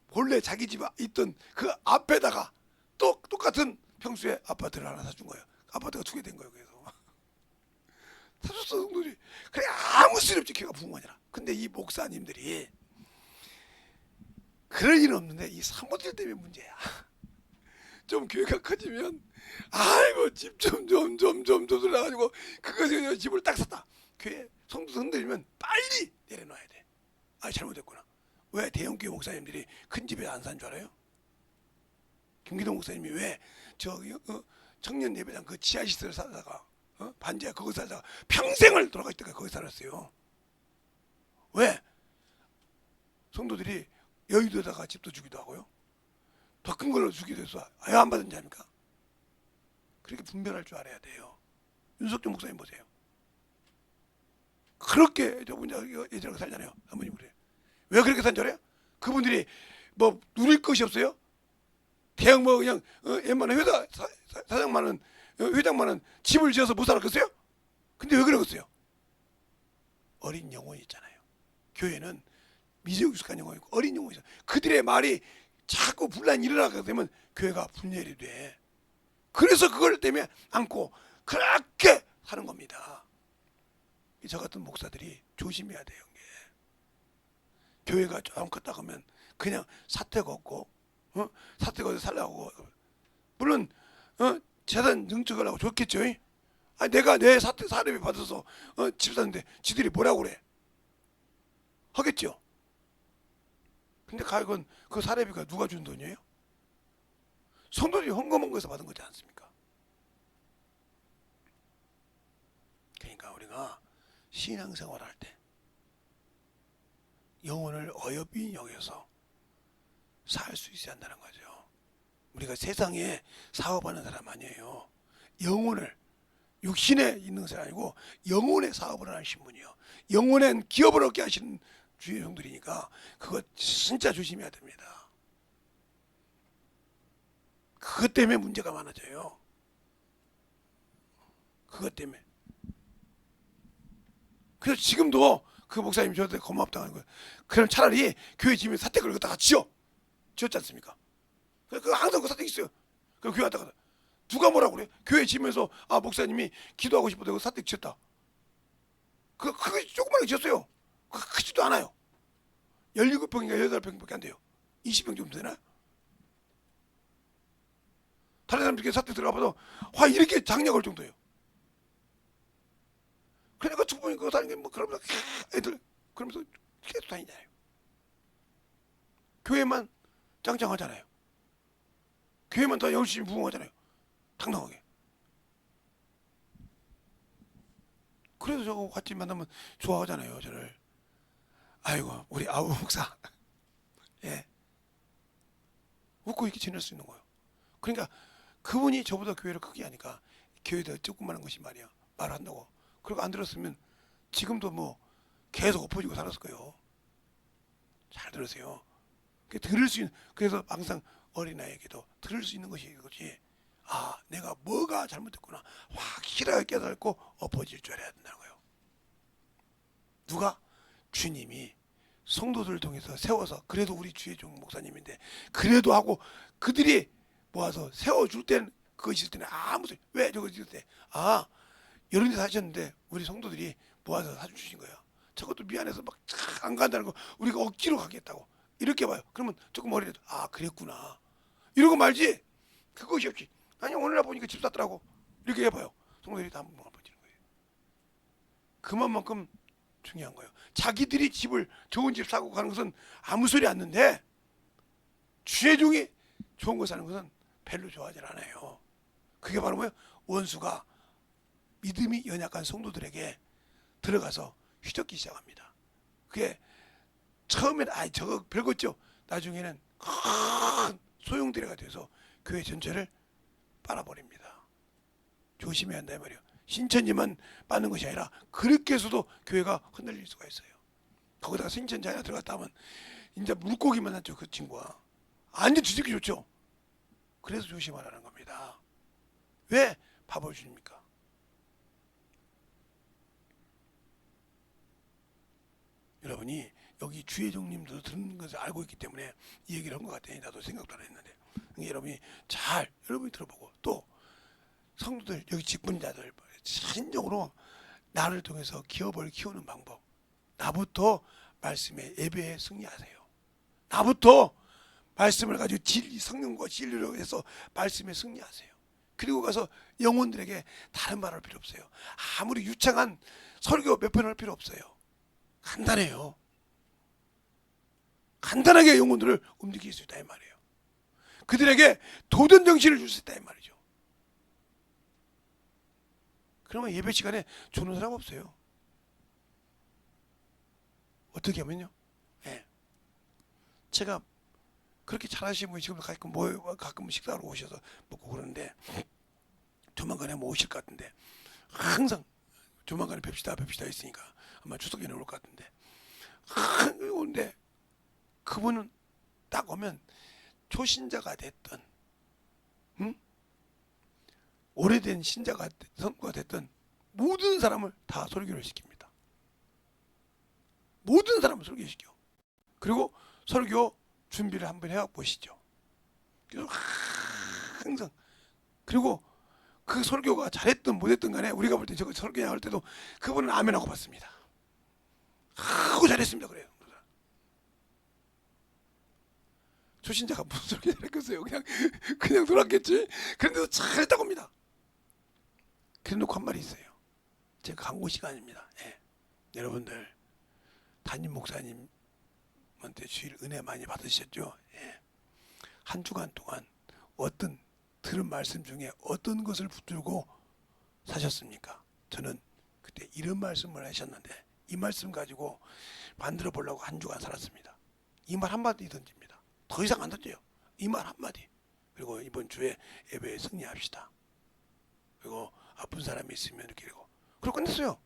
본래 자기 집 있던 그 앞에다가 또 똑같은 평수의 아파트를 하나 사준 거예요. 아파트가 2개 된 거예요. 그래서 사줬어 성도들이. 그래 아무 소리 없지 걔가 부흥 아니라. 근데 이 목사님들이 그럴 일은 없는데 이 사모들 때문에 문제야. 좀 교회가 커지면 아이고 집 좀 들어가지고 그것에 집을 딱 샀다. 교회 성도 흔들리면 빨리 내려놔야 돼. 잘못했구나. 왜 대형교회 목사님들이 큰 집에 안 산 줄 알아요? 김기동 목사님이 왜 저기 청년 예배당 그 지하시설 살다가 반지하 그거 살다가 평생을 돌아갈 때까지 거기 살았어요. 왜? 성도들이 여의도에다가 집도 주기도 하고요, 더 큰 걸로 주기도 해서 왜 안 받은지 압니까? 그렇게 분별할 줄 알아야 돼요. 윤석준 목사님 보세요. 그렇게 저분 예전에 살잖아요. 아버님 그래. 왜 그렇게 산 줄 알아요? 그분들이 뭐 누릴 것이 없어요? 대형 뭐 그냥 웬만한 회사 사장만은 회장만은 집을 지어서 못 살았겠어요? 근데 왜 그러겠어요? 어린 영혼이 있잖아요. 교회는 미적숙한 영혼이 있고 어린 영혼이 있어요. 그들의 말이 자꾸 분란이 일어나게 되면 교회가 분열이 돼. 그래서 그걸 때문에 안고 그렇게 사는 겁니다. 저 같은 목사들이 조심해야 돼요. 교회가 좀 컸다 그러면 그냥 사택 얻고 사택 어디 살라고, 물론 재산 증축하려고 좋겠죠. 내가 내 사택 사례비 받아서 집 사는데 지들이 뭐라고 그래 하겠죠. 근데 가격은 그 사례비가 누가 준 돈이에요? 성도들이 헌금한 거에서 받은 거지 않습니까? 그러니까 우리가 신앙생활 할 때 영혼을 어여삐 여겨서 살 수 있어야 한다는 거죠. 우리가 세상에 사업하는 사람 아니에요. 영혼을, 육신에 있는 사람 아니고 영혼의 사업을 하신 분이요, 영혼의 기업을 얻게 하시는 주의 형들이니까 그거 진짜 조심해야 됩니다. 그것 때문에 문제가 많아져요. 그것 때문에. 그래서 지금도 그 목사님이 저한테 고맙다고 하는 거예요. 그럼 차라리 교회 지으면 사택을 갖다가 지었지 않습니까? 그 항상 그 사택 있어요. 그럼 교회 갔다가 누가 뭐라고 그래? 교회 지으면서 목사님이 기도하고 싶어서 그 사택 지었다. 그게 조그맣게 지었어요. 크지도 않아요. 17평인가 18평밖에 안 돼요. 20평 정도 되나요? 다른 사람들끼리 사택 들어가봐도 이렇게 장려할 정도예요. 그러니까 주부님 그거 다니는 게 뭐 그러면서 애들 그러면서 계속 다니잖아요. 교회만 짱짱하잖아요. 교회만 더 열심히 부흥하잖아요. 당당하게. 그래서 저거 같이 만나면 좋아하잖아요. 저를. 아이고 우리 아우 목사 예, 웃고 이렇게 지낼 수 있는 거예요. 그러니까 그분이 저보다 교회를 크게 하니까 교회도 조그마한 것이 말이야 말을 한다고. 그리고 안 들었으면 지금도 뭐 계속 엎어지고 살았을 거예요. 잘 들으세요. 들을 수 있는, 그래서 항상 어린아이에게도 들을 수 있는 것이 이거지. 아, 내가 뭐가 잘못됐구나 확실하게 깨닫고 엎어질 줄 알아야 된다는 거예요. 누가? 주님이 성도들을 통해서 세워서, 그래도 우리 주의 종 목사님인데 그래도 하고 그들이 모아서 세워줄 때는, 그거 있을 때는 아무 소리, 왜 저거 있을 때, 아, 이런 데 사셨는데 우리 성도들이 모아서 사주신 거야. 저것도 미안해서 막 안 간다는 거 우리가 억지로 가겠다고 이렇게 봐요. 그러면 조금 어리래도 아, 그랬구나 이러고 말지. 그것이 없이 아니 오늘날 보니까 집 샀더라고 이렇게 해봐요. 성도들이 다 무너지는 거예요. 그만큼 중요한 거예요. 자기들이 집을, 좋은 집 사고 가는 것은 아무 소리 않는데 주의 종이 좋은 거 사는 것은 별로 좋아하지 않아요. 그게 바로 뭐예요? 원수가 믿음이 연약한 성도들에게 들어가서 휘젓기 시작합니다. 그게 처음에는 아, 저거 별거죠. 나중에는 큰 소용돌이가 돼서 교회 전체를 빨아버립니다. 조심해야 한다 이 말이에요. 신천지만 빠는 것이 아니라 그렇게 해서도 교회가 흔들릴 수가 있어요. 거기다가 신천지 하나 들어갔다 하면 이제 물고기만 하죠. 그 친구가 완전 뒤집기 좋죠. 그래서 조심하라는 겁니다. 왜 밥을 줍니까? 여러분이 여기 주의 종님도 듣는 것을 알고 있기 때문에 이 얘기를 한 것 같아요. 나도 생각도 안 했는데 여러분이 잘 여러분이 들어보고, 또 성도들 여기 직분자들 신적으로 나를 통해서 기업을 키우는 방법, 나부터 말씀에 예배에 승리하세요. 나부터 말씀을 가지고 성령과 진리로 해서 말씀에 승리하세요. 그리고 가서 영혼들에게 다른 말 할 필요 없어요. 아무리 유창한 설교 몇 편 할 필요 없어요. 간단해요. 간단하게 영혼들을 움직일 수 있다 이 말이에요. 그들에게 도전 정신을 줄 수 있다 이 말이죠. 그러면 예배 시간에 주는 사람 없어요. 어떻게 하면요? 예. 제가 그렇게 잘하시는 분이 지금 가끔 식사하러 오셔서 먹고 그러는데 조만간에 뭐 오실 것 같은데, 항상 조만간에 뵙시다 했으니까 아마 추석 전에 올 것 같은데, 오는데 그분은 딱 오면 초신자가 됐던, 오래된 신자가 됐던 모든 사람을 다 설교를 시킵니다. 모든 사람을 설교시켜. 그리고 설교 준비를 한번 해와 보시죠. 그래서 항상, 그리고 그 설교가 잘했든 못했든 간에 우리가 볼 때 저거 설교냐 할 때도 그분은 아멘하고 받습니다. 하고 잘했습니다 그래요. 초신자가 무슨 설교 잘했겠어요. 그냥 돌았겠지. 그런데도 잘했다고 합니다. 그래놓고 한 말이 있어요. 제가 광고 시간입니다. 예. 여러분들 담임 목사님한테 주일 은혜 많이 받으셨죠? 예. 한 주간 동안 어떤 들은 말씀 중에 어떤 것을 붙들고 사셨습니까? 저는 그때 이런 말씀을 하셨는데 이 말씀 가지고 만들어 보려고 한 주간 살았습니다. 이 말 한마디 던집니다. 더 이상 안 던져요. 이 말 한마디. 그리고 이번 주에 예배에 승리합시다. 그리고 아픈 사람이 있으면 이렇게 그리고 끝냈어요.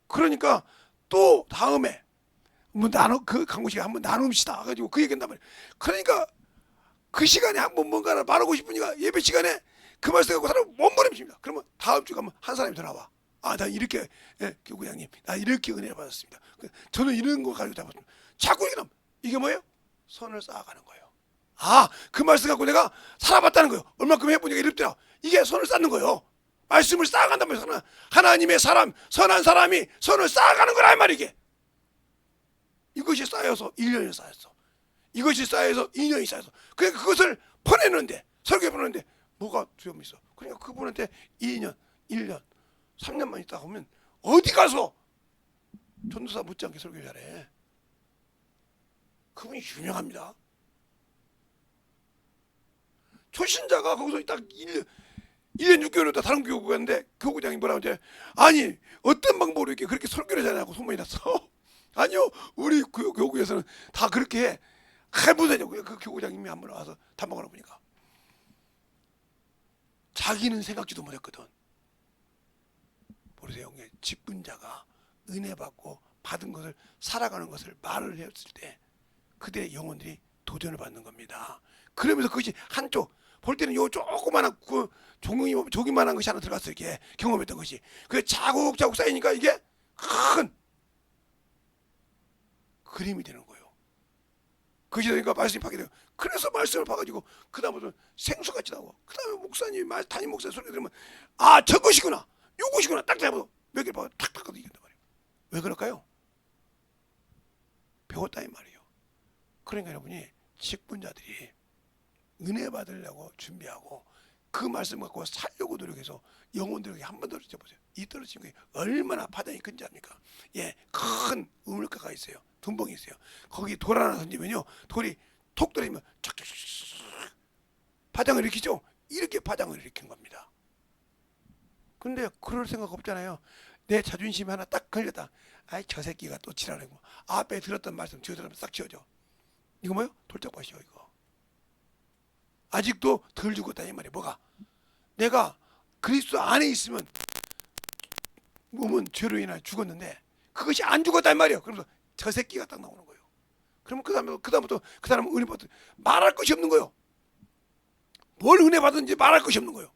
그러니까 또 다음에 그 강구시간 한번 나눕시다 가지고 그 얘기한단 말이에요. 그러니까 그 시간에 한번 뭔가를 말하고 싶으니까 예배 시간에 그 말씀 갖고 사람 못 보냅니다. 그러면 다음 주 가면 한 사람이 더 나와. 아, 나 이렇게, 예, 교구장님, 나 이렇게 은혜를 받았습니다. 저는 이런 거 가지고 잡았습니다. 자꾸 이게 이게 뭐예요? 선을 쌓아가는 거예요. 아, 그 말씀 갖고 내가 살아봤다는 거예요. 얼마큼 해보니까 이랬더라. 이게 선을 쌓는 거예요. 말씀을 쌓아간단 말이에요. 하나님의 사람, 선한 사람이 선을 쌓아가는 거라 이 말이 이게. 이것이 쌓여서 1년이 쌓였어. 이것이 쌓여서 2년이 쌓여서. 그러니까 그것을 퍼내는데, 설교해 보는데 뭐가 두려움이 있어. 그러니까 그분한테 2년, 1년, 3년만 있다 보면 어디 가서 전도사 못지않게 설교 잘해. 그분이 유명합니다. 초신자가 거기서 딱 1년 6개월 있다 다른 교구 갔는데 교구장이 뭐라고 하지? 아니 어떤 방법으로 이렇게 그렇게 설교를 잘하냐고 소문이 났어. 아니요, 우리 교구에서는 다 그렇게 해. 해보자냐고요. 그 교구장님이 한 번 와서 탐방하러 보니까 자기는 생각지도 못했거든. 모르세요. 직분자가 은혜 받고 받은 것을 살아가는 것을 말을 했을 때 그들의 영혼들이 도전을 받는 겁니다. 그러면서 그것이 한쪽 볼 때는 요 조그만한 그 조기만한 것이 하나 들어갔어. 이렇게 경험했던 것이 그게 자국자국 쌓이니까 이게 큰 그림이 되는 거예요. 그것이 되니까 말씀이 파게 돼요. 그래서 말씀을 봐가지고 그 다음부터 생수같이 나오고 그 다음에 목사님 담임 목사 소리 들으면 아 저것이구나 요것이구나 딱 잡아서 몇 개를 봐서 탁탁 이긴단 말이에요. 왜 그럴까요? 배웠다 이 말이에요. 그러니까 여러분이 직분자들이 은혜 받으려고 준비하고 그 말씀 갖고 살려고 노력해서 영혼들에게 한 번 더 여쭤보세요. 이 떨어진 게 얼마나 파장이 큰지 압니까? 예, 큰 우물가가 있어요. 둔벙이 있어요. 거기 돌 하나 던지면요, 돌이 톡 떨어지면 촥촥촥 파장을 일으키죠. 이렇게 파장을 일으킨 겁니다. 근데 그럴 생각 없잖아요. 내 자존심 하나 딱 걸렸다. 아이 저 새끼가 또 지랄하고 앞에 들었던 말씀 뒤에 들으면 싹 지워져. 이거 뭐요? 돌짝밭이요 이거. 아직도 덜 죽었다 이 말이에요. 뭐가? 내가 그리스도 안에 있으면 몸은 죄로 인하여 죽었는데 그것이 안 죽었다 이 말이에요. 그러면서 저 새끼가 딱 나오는 거예요. 그러면 그다음부터 그 사람은 은혜 받을 말할 것이 없는 거예요. 뭘 은혜 받은지 말할 것이 없는 거예요.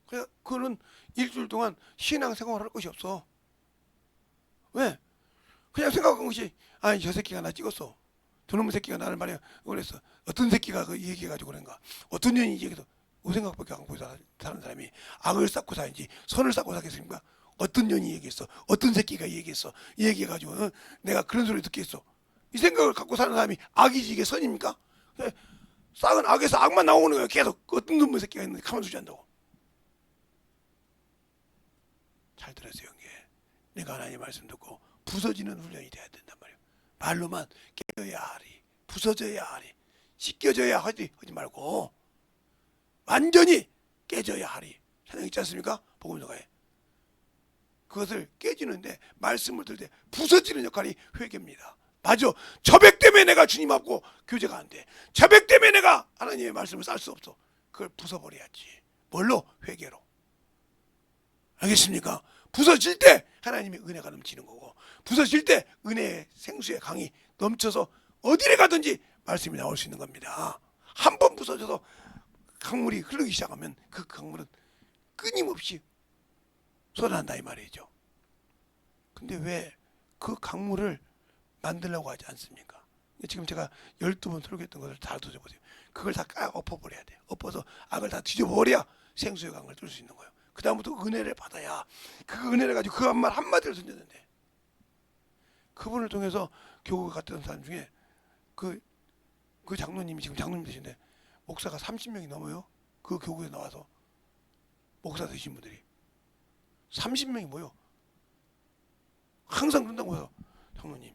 그래서 그는 일주일 동안 신앙생활을 할 것이 없어. 왜? 그냥 생각한 것이 아니 저 새끼가 나 찍었어. 저놈의 새끼가 나를 말이야 그랬어. 어떤 새끼가 그 얘기해가지고 그런가. 어떤 년이 얘기해서 그 생각밖에 안 하고 사는 사람이 악을 쌓고 사는지 선을 쌓고 살겠습니까? 어떤 년이 얘기했어. 어떤 새끼가 얘기했어. 얘기해가지고 내가 그런 소리 듣겠어. 이 생각을 갖고 사는 사람이 악이지 이게 선입니까? 싹은 악에서 악만 나오는 거예요. 계속 어떤 놈의 새끼가 있는데 가만 두지 않는다고. 잘 들었어요. 이게 내가 하나님 말씀 듣고 부서지는 훈련이 돼야 된단 말이에요. 말로만 깨져야 하리, 부서져야 하리, 씻겨져야 하지 말고 완전히 깨져야 하리. 사장 있지 않습니까? 복음서가에 그것을 깨지는데 말씀을 들을 때 부서지는 역할이 회개입니다. 맞아. 저백 때문에 내가 주님 앞고 교제가 안 돼. 저백 때문에 내가 하나님의 말씀을 쌀 수 없어. 그걸 부숴버려야지. 뭘로? 회개로. 알겠습니까? 부서질 때 하나님의 은혜가 넘치는 거고 부서질 때 은혜의 생수의 강이 넘쳐서 어디를 가든지 말씀이 나올 수 있는 겁니다. 한 번 부서져서 강물이 흐르기 시작하면 그 강물은 끊임없이 쏟아난다 이 말이죠. 근데 왜 그 강물을 만들려고 하지 않습니까? 지금 제가 12번 설교했던 것을 다 뒤져보세요. 그걸 다 엎어버려야 돼요. 엎어서 악을 다 뒤져버려야 생수의 강을 뚫을 수 있는 거예요. 그 다음부터 은혜를 받아야 그 은혜를 가지고 그 말 한마디를 던졌는데 그분을 통해서 교회 갔던 사람 중에 그 장로님이 지금 장로님 되신데 목사가 30명이 넘어요. 그 교구에 나와서 목사 되신 분들이 30명이 모여 항상 그런다고 해서 장로님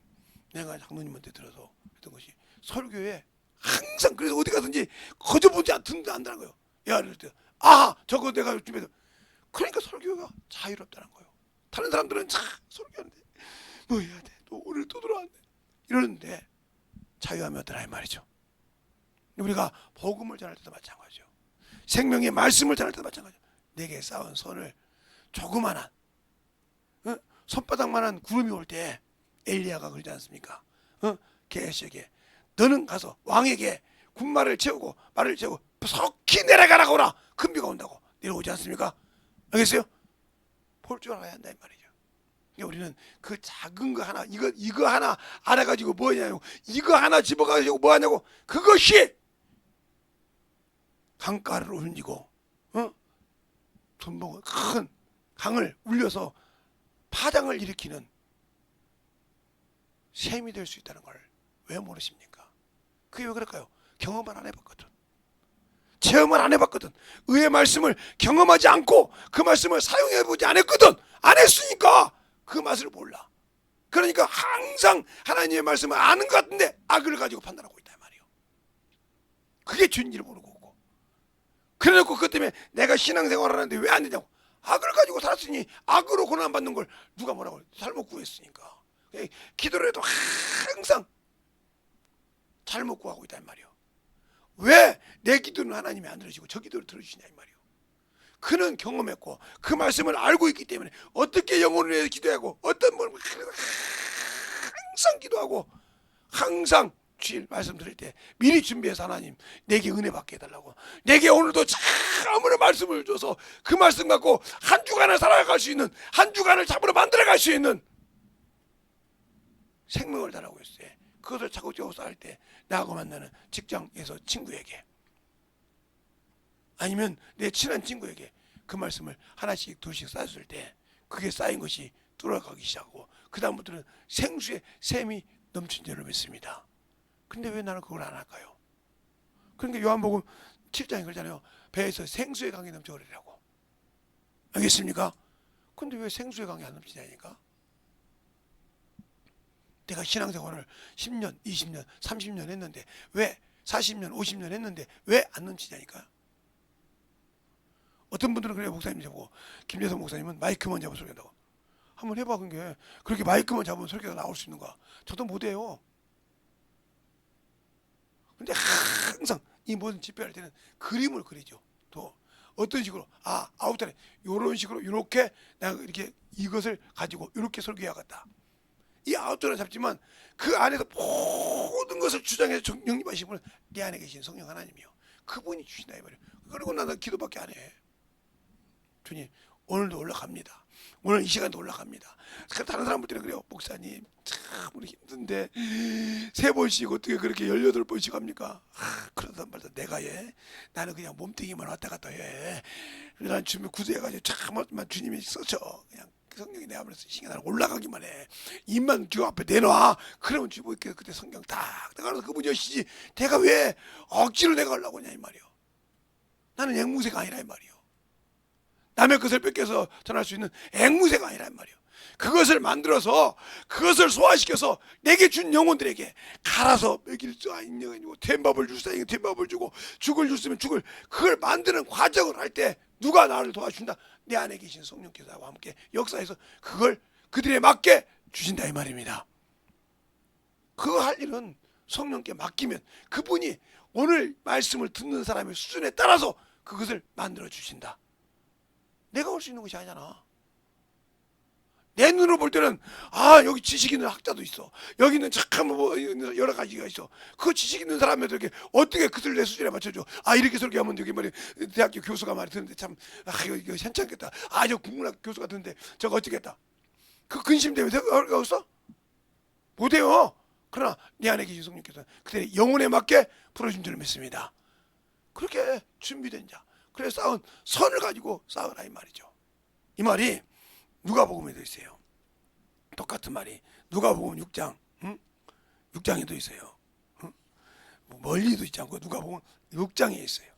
내가 장로님한테 들어서 했던 것이 설교에 항상 그래서 어디 가든지 거저보지 않는다는 거예요. 야 이럴 때 아 저거 내가 요즘에 그러니까 설교가 자유롭다는 거예요. 다른 사람들은 설교하는데 뭐 해야 돼? 또 오늘 또 들어왔네 이러는데 자유하면 어떠나 이 말이죠. 우리가 복음을 전할 때도 마찬가지죠. 생명의 말씀을 전할 때도 마찬가지죠. 내게 쌓은 선을 조그만한 손바닥만한 구름이 올 때 엘리야가 그러지 않습니까? 게하시에게 너는 가서 왕에게 군말을 채우고 말을 채우고 속히 내려가라고 하라. 큰 비가 온다고 내려오지 않습니까? 알겠어요? 볼 줄 알아야 한다 이 말이죠. 그러니까 우리는 그 작은 거 하나 이거 하나 알아가지고 뭐냐고 이거 하나 집어가지고 뭐하냐고 그것이 강가를 울리고 둔벙을 큰 강을 울려서 파장을 일으키는 셈이 될 수 있다는 걸 왜 모르십니까? 그게 왜 그럴까요? 경험을 안 해봤거든. 체험을 안 해봤거든. 의의 말씀을 경험하지 않고 그 말씀을 사용해보지 않았거든. 안 했으니까 그 맛을 몰라. 그러니까 항상 하나님의 말씀을 아는 것 같은데 악을 가지고 판단하고 있단 말이에요. 그게 죄인지를 모르고 있고. 그래놓고 그것 때문에 내가 신앙생활을 하는데 왜 안 되냐고. 악을 가지고 살았으니 악으로 고난받는 걸 누가 뭐라고 해. 잘못 구했으니까. 기도를 해도 항상 잘못 구하고 있단 말이에요. 왜 내 기도는 하나님이 안 들으시고 저 기도를 들어주시냐 이 말이에요. 그는 경험했고 그 말씀을 알고 있기 때문에 어떻게 영혼을 위해 기도하고 어떤 뭘 항상 기도하고 항상 주일 말씀 들을 때 미리 준비해서 하나님 내게 은혜 받게 해달라고, 내게 오늘도 참으로 말씀을 줘서 그 말씀 갖고 한 주간을 살아갈 수 있는, 한 주간을 잡으러 만들어갈 수 있는 생명을 달라고 했어요. 그것을 차곡차곡 쌓을 때 나하고 만나는 직장에서 친구에게 아니면 내 친한 친구에게 그 말씀을 하나씩 둘씩 쌓았을 때 그게 쌓인 것이 뚫어가기 시작하고 그 다음부터는 생수의 샘이 넘친 줄을 믿습니다. 근데 왜 나는 그걸 안 할까요? 그러니까 요한복음 7장에 그러잖아요. 배에서 생수의 강이 넘쳐오리라고. 알겠습니까? 근데 왜 생수의 강이 안 넘치냐니까? 내가 신앙생활을 10년, 20년, 30년 했는데 왜 40년, 50년 했는데 왜 안 넘치냐니까? 어떤 분들은 그래요. 목사님 잡고 김재성 목사님은 마이크만 잡으면 설교한다고. 한번 해봐. 그게 그렇게 마이크만 잡으면 설교가 나올 수 있는가? 저도 못해요. 근데 항상 이 모든 집회할 때는 그림을 그리죠. 또 어떤 식으로 아웃라인 이런 식으로 이렇게 내가 이렇게 이것을 가지고 이렇게 설교해야겠다. 이 아웃라인 잡지만 그 안에서 모든 것을 주장해서 영립하신 분은 내 안에 계신 성령 하나님이요. 그분이 주신다 이 말이에요. 그리고 나는 기도밖에 안 해. 주님 오늘도 올라갑니다. 오늘 이 시간도 올라갑니다. 다른 사람들은 그래요. 목사님 참 우리 힘든데 3번씩 어떻게 그렇게 18번씩 합니까? 그러다 말다 내가 나는 그냥 몸뚱이만 왔다 갔다 해. 난 주님 구두해가지고 참만 주님이 써줘. 그냥 성령이 내 안에서 시간 올라가기만 해. 입만 주 앞에 내놔. 그러면 주님 그때 성경 딱 나가서 그분이 하시지. 내가 왜 억지로 내가 하려고 하냐 이 말이요. 나는 앵무새가 아니라 이 말이요. 남의 것을 뺏겨서 전할 수 있는 앵무새가 아니란 말이에요. 그것을 만들어서 그것을 소화시켜서 내게 준 영혼들에게 갈아서 먹일 수 아니고 된밥을 줄 사람에게 된밥을 주고 죽을 줬으면 죽을, 그걸 만드는 과정을 할 때 누가 나를 도와준다? 내 안에 계신 성령께서 함께 역사해서 그걸 그들에 맞게 주신다 이 말입니다. 그거 할 일은 성령께 맡기면 그분이 오늘 말씀을 듣는 사람의 수준에 따라서 그것을 만들어 주신다. 내가 올 수 있는 것이 아니잖아. 내 눈으로 볼 때는 여기 지식 있는 학자도 있어. 여기는 착한 여러 가지가 있어. 그 지식 있는 사람들에게 어떻게 그들 내 수준에 맞춰줘. 이렇게 설교하면 여기 말이 대학교 교수가 말이 듣는데 참 이거 괜찮겠다. 저 국문학 교수가 듣는데 저거 어쩌겠다. 그 근심 때문에 내가 없어? 못해요. 그러나 내 안에 계신 성령께서는 그들의 영혼에 맞게 풀어준 줄 믿습니다. 그렇게 준비된 자, 그래 쌓은 선을 가지고 쌓으라 이 말이죠. 이 말이 누가복음에도 있어요. 똑같은 말이 누가복음 6장 6장에도 있어요. 멀리도 있지 않고 누가복음 6장에 있어요.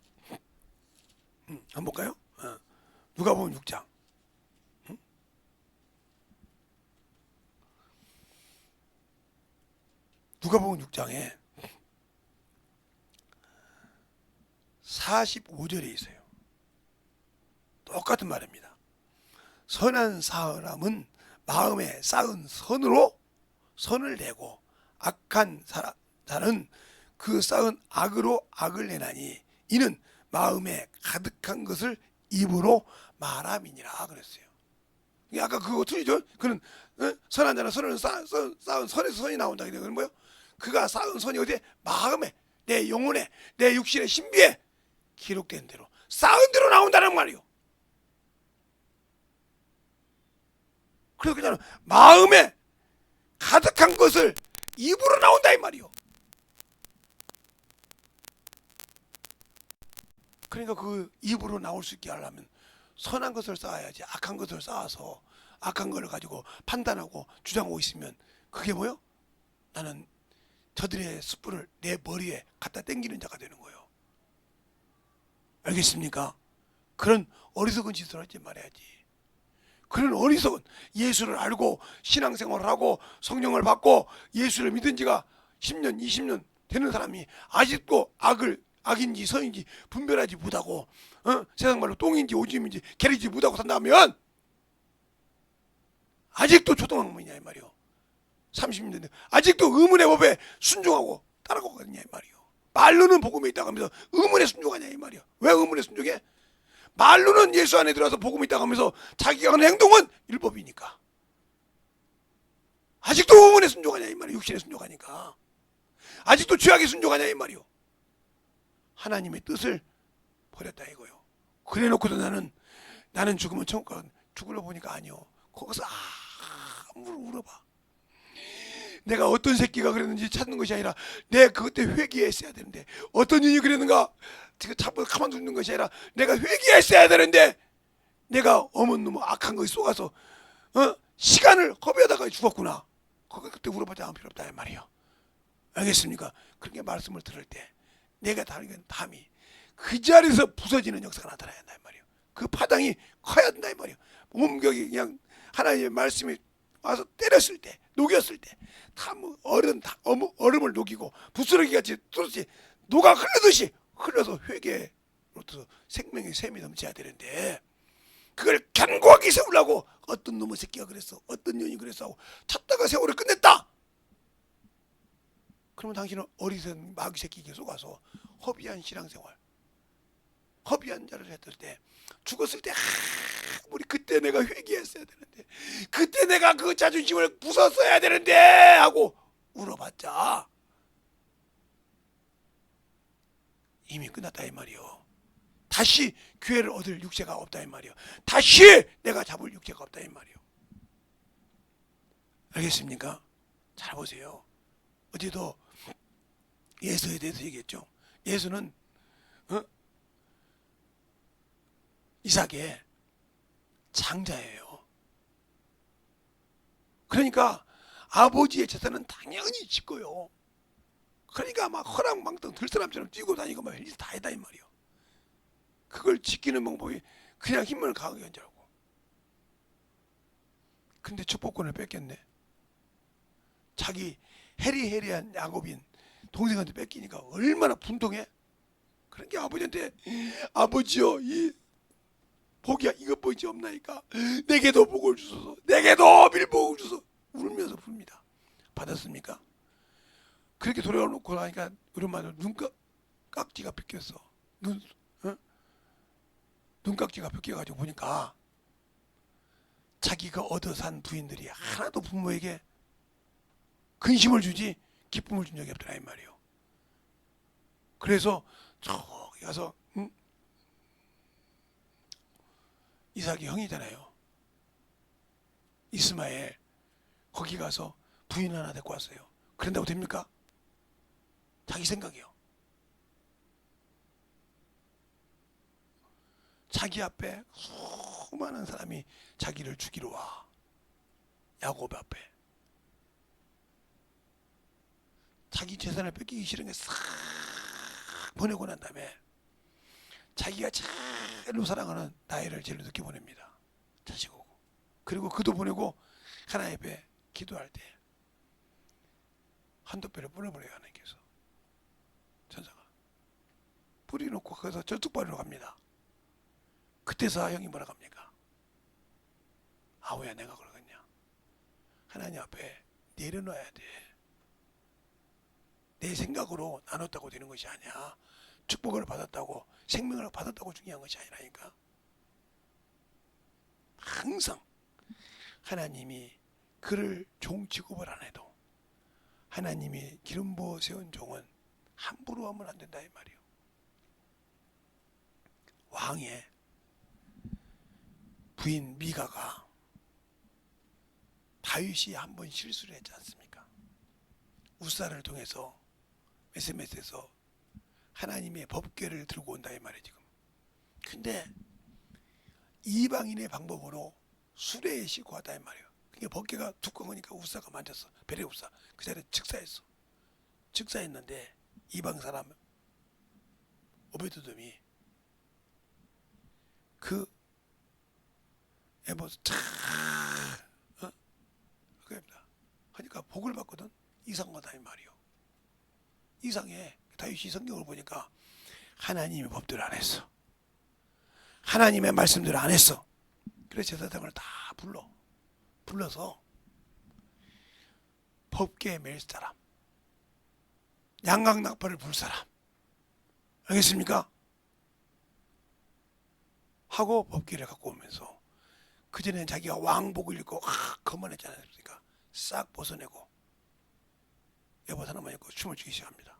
한번 볼까요? 누가복음 6장. 누가복음 6장에 45절에 있어요. 똑같은 말입니다. 선한 사람은 마음에 쌓은 선으로 선을 내고 악한 자는 그 쌓은 악으로 악을 내나니 이는 마음에 가득한 것을 입으로 말함이니라 그랬어요. 아까 그거 틀리죠? 그는 선한 자는 선을 쌓은 선에서 선이 나온다. 그건 뭐요? 그가 쌓은 선이 어디에? 마음에, 내 영혼에, 내 육신의 신비에 기록된 대로 쌓은 대로 나온다는 말이요. 그래서 그냥 마음에 가득한 것을 입으로 나온다 이 말이요. 그러니까 그 입으로 나올 수 있게 하려면 선한 것을 쌓아야지. 악한 것을 쌓아서 악한 것을 가지고 판단하고 주장하고 있으면 그게 뭐요? 나는 저들의 숯불을 내 머리에 갖다 땡기는 자가 되는 거예요. 알겠습니까? 그런 어리석은 짓을 하지 말아야지. 그런 어리석은, 예수를 알고 신앙생활을 하고 성령을 받고 예수를 믿은 지가 10년 20년 되는 사람이 아직도 악인지 선인지 분별하지 못하고 세상 말로 똥인지 오줌인지 게리지 못하고 산다면 아직도 초등학생이냐 이 말이요. 30년 됐는데 아직도 의문의 법에 순종하고 따라가거든요 이 말이요. 말로는 복음에 있다고 하면서 의문에 순종하냐 이 말이요. 왜 의문에 순종해? 말로는 예수 안에 들어와서 복음 있다고 하면서 자기가 하는 행동은 율법이니까 아직도 의문에 순종하냐 이 말이에요. 육신에 순종하니까 아직도 죄악에 순종하냐 이 말이요. 하나님의 뜻을 버렸다 이거요. 그래 놓고도 나는 죽으면 천국 가. 죽으러 보니까 아니요. 거기서 아무를 울어봐. 내가 어떤 새끼가 그랬는지 찾는 것이 아니라 내가 그때 회개했어야 되는데 어떤 인이 그랬는가 지금 자꾸 가만두는 것이 아니라 내가 회개했어야 되는데 내가 어머너무 악한 것에 속아서 시간을 허비하다가 죽었구나. 그때 울어보자 아무 필요 없다 이 말이에요. 알겠습니까? 그렇게 말씀을 들을 때 내가 다른 담이 그 자리에서 부서지는 역사가 나타나야 한다 이 말이에요. 그 파당이 커야 된다 이 말이에요. 몸격이 그냥 하나님의 말씀이 와서 때렸을 때 녹였을 때 다 얼음을 녹이고 부스러기 같이 뚫었지 녹아 흘러듯이 흘러서 회개로부터 생명의 샘이 넘쳐야 되는데 그걸 견고하게 세우려고 어떤 놈의 새끼가 그랬어 어떤 년이 그랬어 하고 찾다가 세월을 끝냈다. 그러면 당신은 어리석은 마귀 새끼에게 속아서 허비한 신앙생활 허비한 자를 했을 때 죽었을 때 우리 그때 내가 회개했어야 되는데 그때 내가 그 자존심을 부쉈어야 되는데 하고 울어봤자 이미 끝났다 이 말이요. 다시 기회를 얻을 육체가 없다 이 말이요. 다시 내가 잡을 육체가 없다 이 말이요. 알겠습니까? 잘 보세요. 어제도 예수에 대해서 얘기했죠. 예수는 이삭의 장자예요. 그러니까 아버지의 재산은 당연히 짓고요. 그러니까 막 허랑방탕 들사람처럼 뛰고 다니고 막 일 다 했다 이 말이요. 그걸 지키는 방법이 그냥 힘을 강하게 연주하고. 근데 축복권을 뺏겼네. 자기 해리해리한 야곱인 동생한테 뺏기니까 얼마나 분통해. 그러니까 아버지한테 아버지요 이 복이야 이것뿐이 없나이까 내게도 복을 주소서 내게도 밀복을 주소서 울면서 붑니다. 받았습니까? 그렇게 돌아놓고 나니까 우리 엄마도 눈깍지가 벗겼어. 눈깍지가 벗겨가지고 보니까 자기가 얻어 산 부인들이 하나도 부모에게 근심을 주지 기쁨을 준 적이 없더라 이 말이에요. 그래서 저기 가서 이삭이 형이잖아요. 이스마엘 거기 가서 부인 하나 데리고 왔어요. 그런다고 됩니까? 자기 생각이요. 자기 앞에 수많은 사람이 자기를 죽이러 와. 야곱 앞에. 자기 재산을 뺏기기 싫은 게 싹 보내고 난 다음에 자기가 제일로 사랑하는 나이를 제일로 늦게 보냅니다. 자식 오고. 그리고 그도 보내고 하나님 앞에 기도할 때 한두 배를 뿌려버려요. 하나님께서. 천사가. 뿌려놓고 거기서 저뚝바리로 갑니다. 그때서 형이 뭐라 합니까? 아우야 내가 그러겠냐. 하나님 앞에 내려놔야 돼. 내 생각으로 나눴다고 되는 것이 아니야. 축복을 받았다고 생명을 받았다고 중요한 것이 아니라니까. 항상 하나님이 그를 종 취급을 안 해도 하나님이 기름 부어 세운 종은 함부로 하면 안 된다 이 말이요. 왕의 부인 미가가 다윗이 한번 실수를 했지 않습니까? 우사를 통해서 SMS에서 하나님의 법궤를 들고 온다 이 말이에요 지금. 근데 이방인의 방법으로 수레에 싣고 왔다 이 말이에요. 그게 법궤가 두꺼우니까 우사가 만졌어. 베레 우사. 그 자리에 즉사했어. 즉사했는데 이방 사람 오베드돔이 그 에버스 차 그겁니다. 하니까 복을 받거든. 이상하다 이 말이요. 이상해. 다윗이 성경을 보니까 하나님의 법대로 안 했어. 하나님의 말씀대로 안 했어. 그래서 제사장을 다 불러서 법궤에 맬 사람, 양강낙파를 불 사람, 알겠습니까? 하고 법궤를 갖고 오면서 그전에는 자기가 왕복을 입고 거만했지 않습니까? 싹 벗어내고 에봇 하나만 입고 춤을 추기 시작합니다.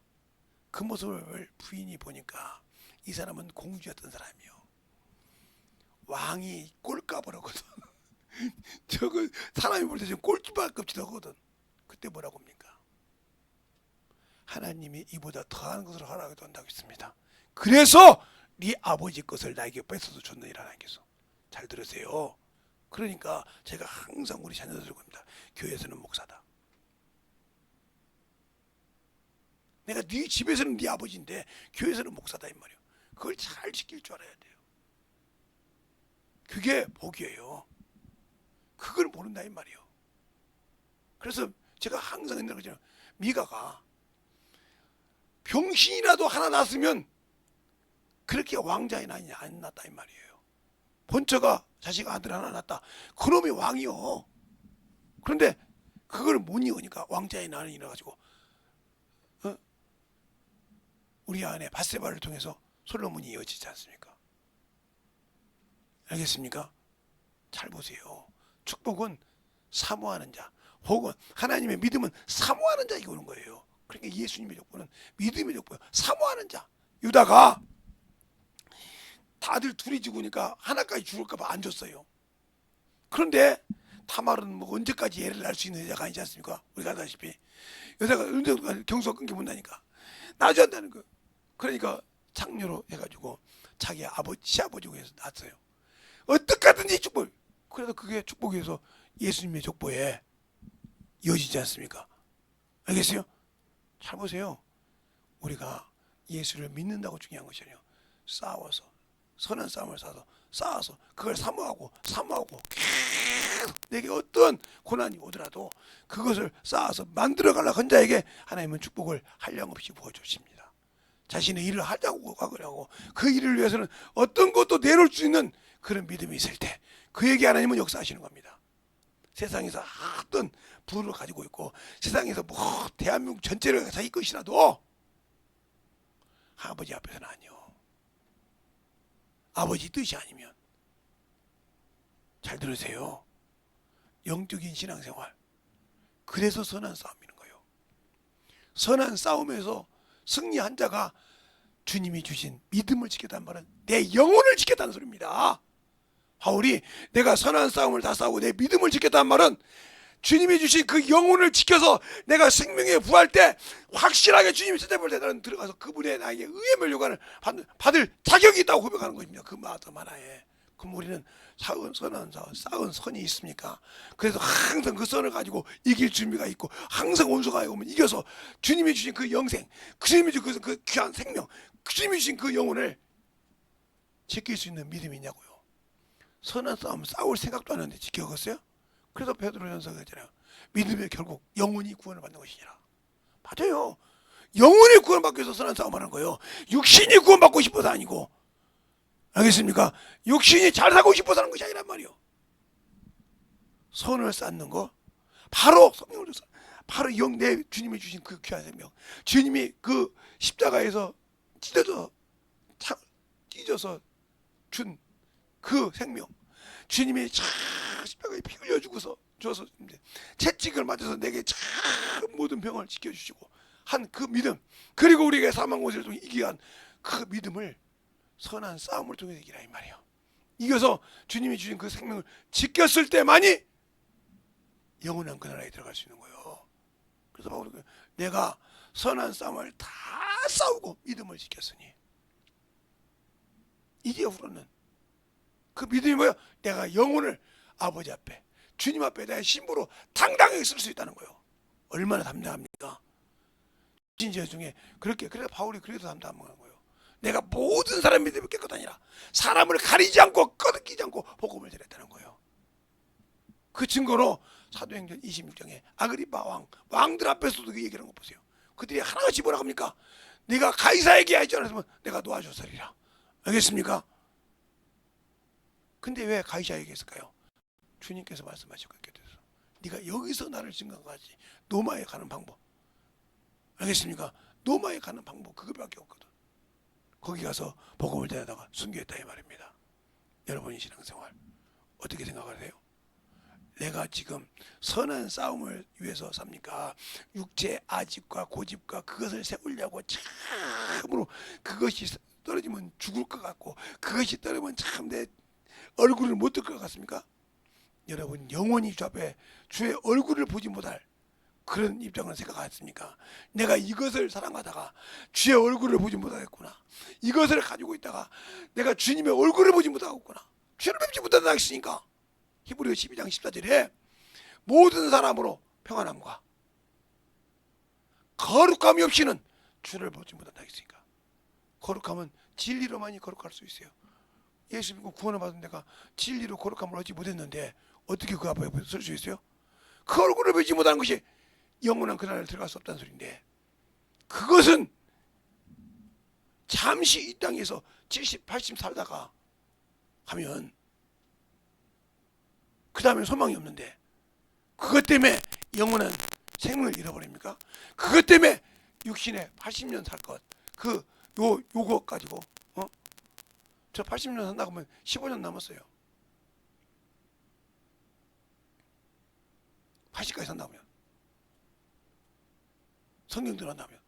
그 모습을 부인이 보니까 이 사람은 공주였던 사람이요. 왕이 꼴까버렸거든. 저거 사람이 볼 때 지금 꼴찌발급지도 하거든. 그때 뭐라고 합니까? 하나님이 이보다 더한 것을 하라고 한다고 했습니다. 그래서 네 아버지 것을 나에게 뺏어서 줬느니라. 하나님께서. 잘 들으세요. 그러니까 제가 항상 우리 자녀들을 겁니다. 교회에서는 목사다. 내가 네 집에서는 네 아버지인데 교회에서는 목사다 이 말이에요. 그걸 잘 지킬 줄 알아야 돼요. 그게 복이에요. 그걸 모른다 이 말이에요. 그래서 제가 항상 옛날에 그러잖아요. 미가가 병신이라도 하나 낳았으면 그렇게 왕자에 안 낳았다 이 말이에요. 본처가 자식 아들 하나 낳았다. 그놈이 왕이요. 그런데 그걸 못 이으니까 왕자에 낳으니 가지고 우리 아내 바세바를 통해서 솔로몬이 이어지지 않습니까? 알겠습니까? 잘 보세요. 축복은 사모하는 자, 혹은 하나님의 믿음은 사모하는 자에게 오는 거예요. 그러니까 예수님의 족보는 믿음의 족보예요. 사모하는 자. 유다가 다들 둘이 죽으니까 하나까지 죽을까 봐 안 줬어요. 그런데 타말은 뭐 언제까지 애를 낳을 수 있는 여자가 아니지 않습니까? 우리가 알다시피 여자가 언제까지 경수가 끊겨 본다니까 낳아줘야 한다는 거예요. 그러니까 창녀로 해가지고 자기 시아버지고 해서 낳았어요. 어떻게든지 축복. 그래서 그게 축복에서 예수님의 족보에 이어지지 않습니까? 알겠어요? 잘 보세요. 우리가 예수를 믿는다고 중요한 것이 아니에요. 싸워서 선한 싸움을 쌓아서 그걸 사모하고 계속 내게 어떤 고난이 오더라도 그것을 쌓아서 만들어가려고 한 자에게 하나님은 축복을 한량없이 부어주십니다. 자신의 일을 하자고 하고 그 일을 위해서는 어떤 것도 내놓을 수 있는 그런 믿음이 있을 때 그에게 하나님은 역사하시는 겁니다. 세상에서 어떤 부를 가지고 있고 세상에서 뭐 대한민국 전체를 자기 것이라도 아버지 앞에서는 아니요. 아버지 뜻이 아니면. 잘 들으세요. 영적인 신앙생활. 그래서 선한 싸움이는 거예요. 선한 싸움에서 승리한 자가 주님이 주신 믿음을 지켰다는 말은 내 영혼을 지켰다는 소리입니다. 바울이 내가 선한 싸움을 다 싸우고 내 믿음을 지켰다는 말은 주님이 주신 그 영혼을 지켜서 내가 생명에 부할 때 확실하게 주님이 찾아볼 때 나는 들어가서 그분의 나에게 의의 면류관을 받을 자격이 있다고 고백하는 것입니다. 그 마음 하나에. 그럼 우리는 쌓은 선이 있습니까? 그래서 항상 그 선을 가지고 이길 준비가 있고 항상 원수가 오면 이겨서 주님이 주신 그 영생, 주님이 주신 그 귀한 생명, 주님이 주신 그 영혼을 지킬 수 있는 믿음이 있냐고요. 선한 싸움 싸울 생각도 안 하는데 지켜겠어요? 그래서 베드로전서가 했잖아요. 믿음의 결국 영혼이 구원을 받는 것이니라. 맞아요. 영혼이 구원받기 위해서 선한 싸움하는 거예요. 육신이 구원받고 싶어서 아니고. 알겠습니까? 육신이 잘 살고 싶어서 하는 것이 아니란 말이에요. 선을 쌓는 거 바로 성령을 줘서 바로 내 주님이 주신 그 귀한 생명, 주님이 그 십자가에서 찢어서 준 그 생명, 주님이 참 십자가에 피 흘려 주고서 줘서 채찍을 맞아서 내게 참 모든 병을 지켜주시고 한 그 믿음, 그리고 우리에게 사망 권세를 통해 이기게 한 그 믿음을 선한 싸움을 통해서 이기라 이 말이에요. 이겨서 주님이 주신 그 생명을 지켰을 때만이 영원한 그 나라에 들어갈 수 있는 거예요. 그래서 바울이 내가 선한 싸움을 다 싸우고 믿음을 지켰으니 이제 후로는 그 믿음이 뭐야? 내가 영혼을 아버지 앞에 주님 앞에 내 신부로 당당하게 쓸 수 있다는 거예요. 얼마나 담대합니까? 신자 중에 그렇게 그래서 바울이 그래서 담대한 거예요. 내가 모든 사람 믿음을 깨끗 아니라 사람을 가리지 않고 꺼득이지 않고 복음을 전했다는 거예요. 그 증거로 사도행전 26장에 아그리파 왕들 앞에서도 그 얘기하는 거 보세요. 그들이 하나같이 뭐라 합니까? 네가 가이사에게 하지 않았으면 내가 놓아줬으리라. 알겠습니까? 근데 왜 가이사에게 했을까요? 주님께서 말씀하셨기 때문에. 네가 여기서 나를 증거하지 노마에 가는 방법. 알겠습니까? 노마에 가는 방법 그거밖에 없거든. 거기 가서 복음을 전하다가 순교했다 이 말입니다. 여러분의 신앙생활 어떻게 생각하세요? 내가 지금 선한 싸움을 위해서 삽니까? 육체의 아집과 고집과 그것을 세우려고 참으로 그것이 떨어지면 죽을 것 같고 그것이 떨어지면 참 내 얼굴을 못 들 것 같습니까? 여러분 영원히 주 앞에 주의 얼굴을 보지 못할 그런 입장을 생각하십니까? 내가 이것을 사랑하다가 주의 얼굴을 보지 못하겠구나. 이것을 가지고 있다가 내가 주님의 얼굴을 보지 못하겠구나. 주를 뵙지 못한다 했으니까 히브리서 12장 14절에 모든 사람으로 평안함과 거룩함이 없이는 주를 보지 못한다 했으니까. 거룩함은 진리로만이 거룩할 수 있어요. 예수 믿고 구원을 받은 내가 진리로 거룩함을 얻지 못했는데 어떻게 그 앞에 설 수 있어요? 그 얼굴을 보지 못하는 것이 영원한 그날을 들어갈 수 없다는 소리인데, 그것은 잠시 이 땅에서 70, 80 살다가 하면 그 다음에 소망이 없는데 그것 때문에 영원한 생명을 잃어버립니까? 그것 때문에 육신에 80년 살 것, 요거 가지고 저 80년 산다고 하면 15년 남았어요. 80까지 산다면, 성경대로 한다면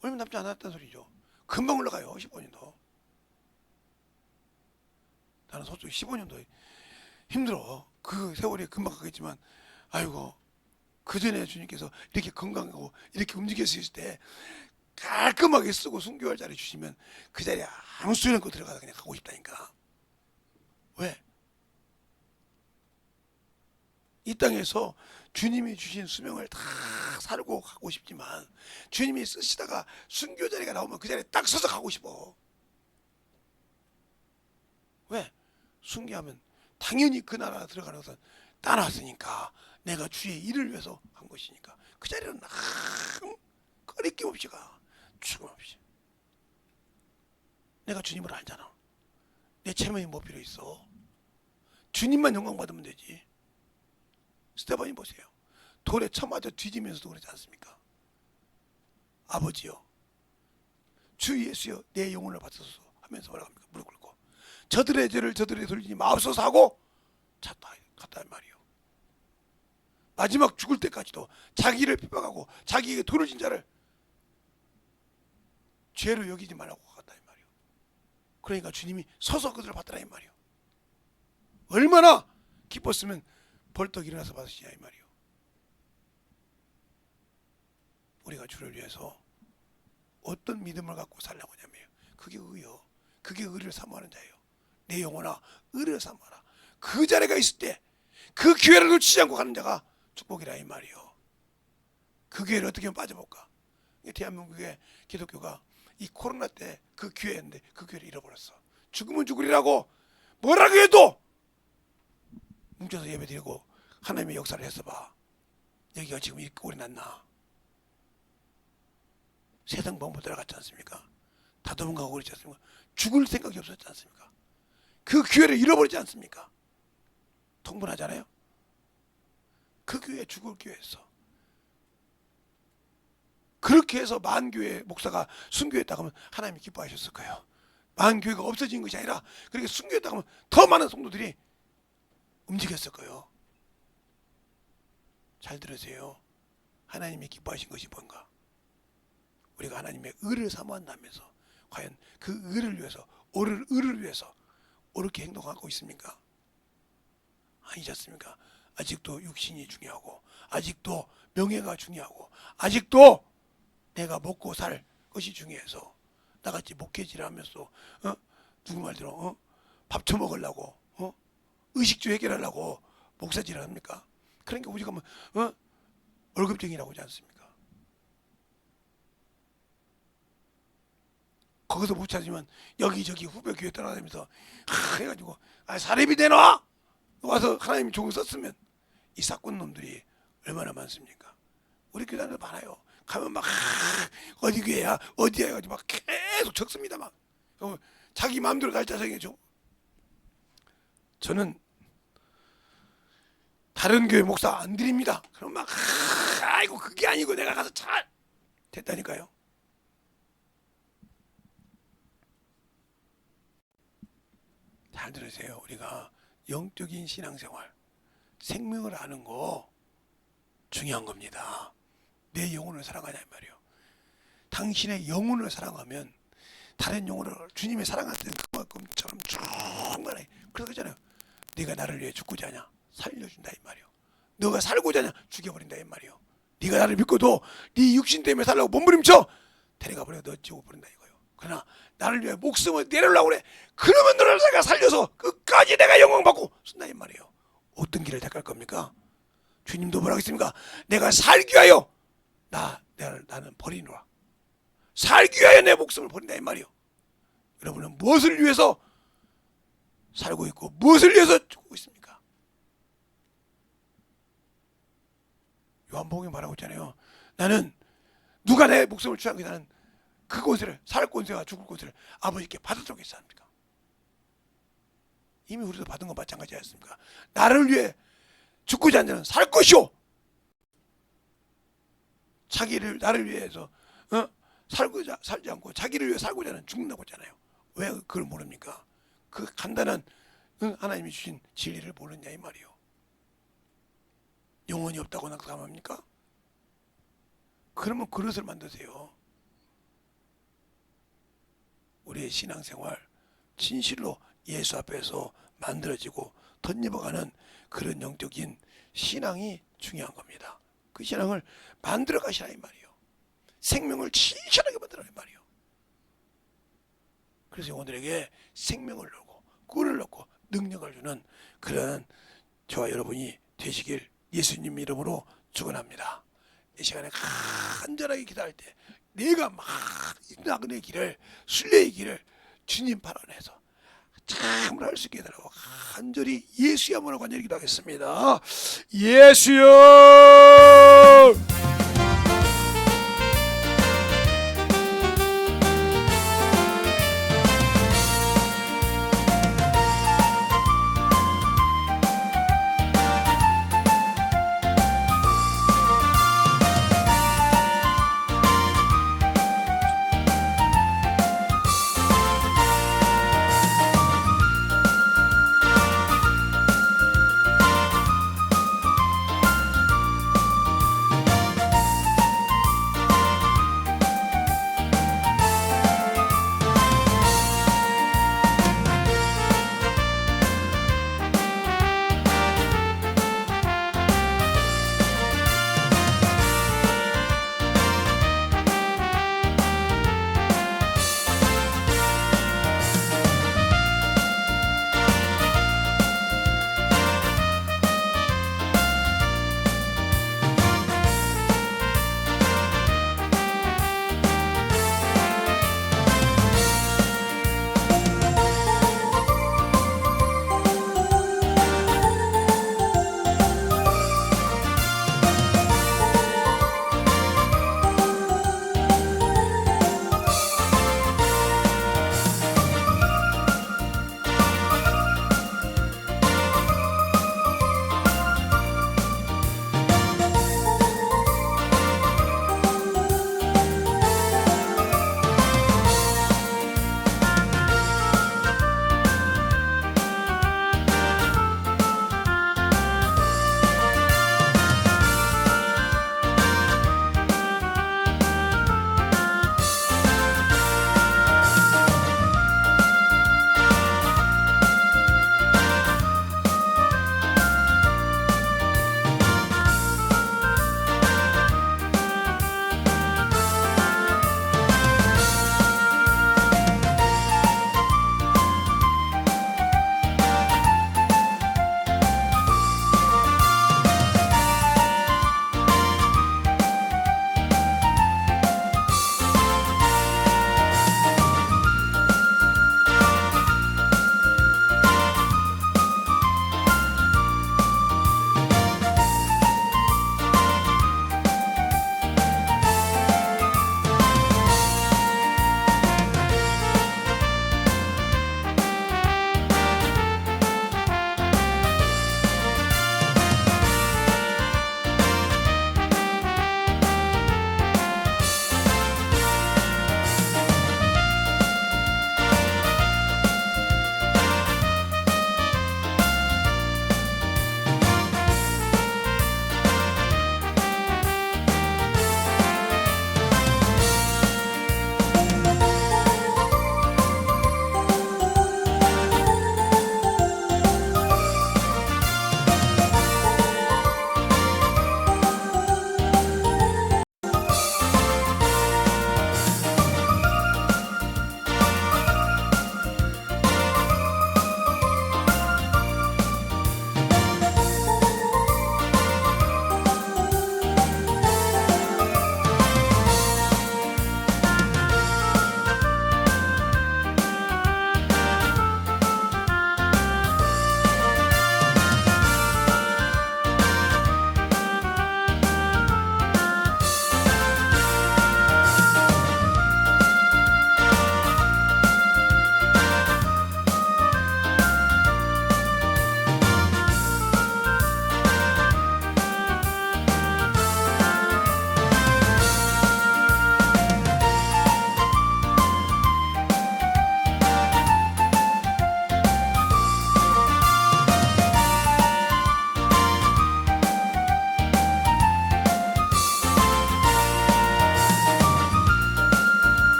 얼마 남지 않았다는 소리죠. 금방 올라가요. 15년도. 나는 솔직히 15년도 힘들어. 그 세월이 금방 가겠지만, 아이고, 그 전에 주님께서 이렇게 건강하고 이렇게 움직일 수 있을 때 깔끔하게 쓰고 순교할 자리 주시면 그 자리에 아무 소리 없고 들어가서 그냥 가고 싶다니까. 왜? 이 땅에서 주님이 주신 수명을 다 살고 가고 싶지만, 주님이 쓰시다가 순교 자리가 나오면 그 자리에 딱 서서 가고 싶어. 왜? 순교하면 당연히 그 나라 들어가는 것은 따라왔으니까, 내가 주의 일을 위해서 한 것이니까 그 자리는 거리낌 없이 가. 죽음 없이. 내가 주님을 알잖아. 내 체면이 뭐 필요 있어. 주님만 영광 받으면 되지. 스테반이 보세요. 돌에 쳐맞아 뒤지면서도 그러지 않습니까? 아버지요, 주 예수여, 내 영혼을 받으소서 하면서 뭐라고 합니까? 무릎 꿇고 저들의 죄를 저들에게 돌리지 마옵소서 하고 갔다 말이요. 마지막 죽을 때까지도 자기를 핍박하고 자기에게 돌을 진 자를 죄로 여기지 말라고 갔다 말이요. 그러니까 주님이 서서 그들을 받더라 이 말이요. 얼마나 기뻤으면 벌떡 일어나서 받으시냐 이 말이요. 우리가 주를 위해서 어떤 믿음을 갖고 살려고 하냐면, 그게 의요. 그게 의를 사모하는 자예요. 내 영혼아, 의를 사모하라. 그 자리가 있을 때 그 기회를 놓치지 않고 가는 자가 축복이라 이 말이요. 그 기회를 어떻게 하면 빠져볼까? 대한민국의 기독교가 이 코로나 때 그 기회였는데 그 기회를 잃어버렸어. 죽으면 죽으리라고 뭐라고 해도 뭉쳐서 예배드리고 하나님의 역사를 했어 봐. 여기가 지금 이 꼴이 났나? 세상 범부 들어갔지 않습니까? 다 도망가고 그러지 않습니까? 죽을 생각이 없었지 않습니까? 그 기회를 잃어버리지 않습니까? 통분하잖아요. 그 기회에 죽을 기회였어. 그렇게 해서 만교회 목사가 순교했다고 하면 하나님이 기뻐하셨을 거예요. 만교회가 없어진 것이 아니라 그렇게 순교했다고 하면 더 많은 성도들이 움직였을 거예요. 잘 들으세요. 하나님이 기뻐하신 것이 뭔가? 우리가 하나님의 의를 사모한다면서 과연 그 의를 위해서, 의를 위해서 옳게 행동하고 있습니까? 아니지 않습니까? 아직도 육신이 중요하고, 아직도 명예가 중요하고, 아직도 내가 먹고 살 것이 중요해서 나같이 목회질을 하면서 누구 말대로 밥 처먹으려고 의식주 해결하려고 목사질을 합니까? 그러니까 우리가 뭐 월급쟁이라고 하지 않습니까? 거기서 못 찾으면 여기저기 후배 교회 따라다니면서 해가지고 사례비 내놔! 와서 하나님이 종을 썼으면, 이 사꾼 놈들이 얼마나 많습니까? 우리 교회 다니는 많아요. 가면 막 어디 교회야 어디야 해가지고 막 계속 적습니다. 막 자기 마음대로 날짜 정해줘. 저는 다른 교회 목사 안 드립니다. 그럼 막 아이고 그게 아니고 내가 가서 잘 됐다니까요. 잘 들으세요. 우리가 영적인 신앙생활, 생명을 아는 거 중요한 겁니다. 내 영혼을 사랑하냐 이 말이에요. 당신의 영혼을 사랑하면 다른 영혼을 주님의 사랑할 때는 그만큼처럼 충만해. 그래서 그러잖아요. 네가 나를 위해 죽고자 하냐? 살려준다 이 말이에요. 너가 살고자 하냐? 죽여버린다 이 말이에요. 네가 나를 믿고도 네 육신 때문에 살라고 몸부림쳐 데려가 버려 너 죽어버린다 이거예요. 그러나 나를 위해 목숨을 내려려고 그래. 그러면 너를 내가 살려서 끝까지 내가 영광 받고 쓴다 이 말이에요. 어떤 길을 택할 겁니까? 주님도 뭐라고 했습니까? 내가 살기 위하여 나는 버리노라. 살기 위하여 내 목숨을 버린다 이 말이에요. 여러분은 무엇을 위해서 살고 있고 무엇을 위해서 죽고 있습니까? 요한복음이 말하고 있잖아요. 나는 누가 내 목숨을 취하게 나는 그곳을 살 권세와 죽을 권세를 아버지께 받아들고 있습니까? 이미 우리도 받은 건 마찬가지 아니었습니까? 나를 위해 죽고자 하는 자는 살 것이오. 자기를 나를 위해서 살지 않고 자기를 위해 살고자 하는 죽는다고 했잖아요. 왜 그걸 모릅니까? 그 간단한 하나님이 주신 진리를 모르냐 이 말이요. 영혼이 없다고 낙담합니까? 그러면 그릇을 만드세요. 우리의 신앙생활 진실로 예수 앞에서 만들어지고 덧입어가는 그런 영적인 신앙이 중요한 겁니다. 그 신앙을 만들어 가시라 이 말이에요. 생명을 진실하게 만들라 이 말이에요. 그래서 영혼들에게 생명을 넣고 꿀을 넣고 능력을 주는 그런 저와 여러분이 되시길 예수님 이름으로 축원합니다. 이 시간에 간절하게 기도할 때 내가 막 나그네 길을 순례의 길을 주님 발 안에서 참으로 할 수 있게 해달라고 간절히 예수의 이름으로 간절히 기도하겠습니다. 예수여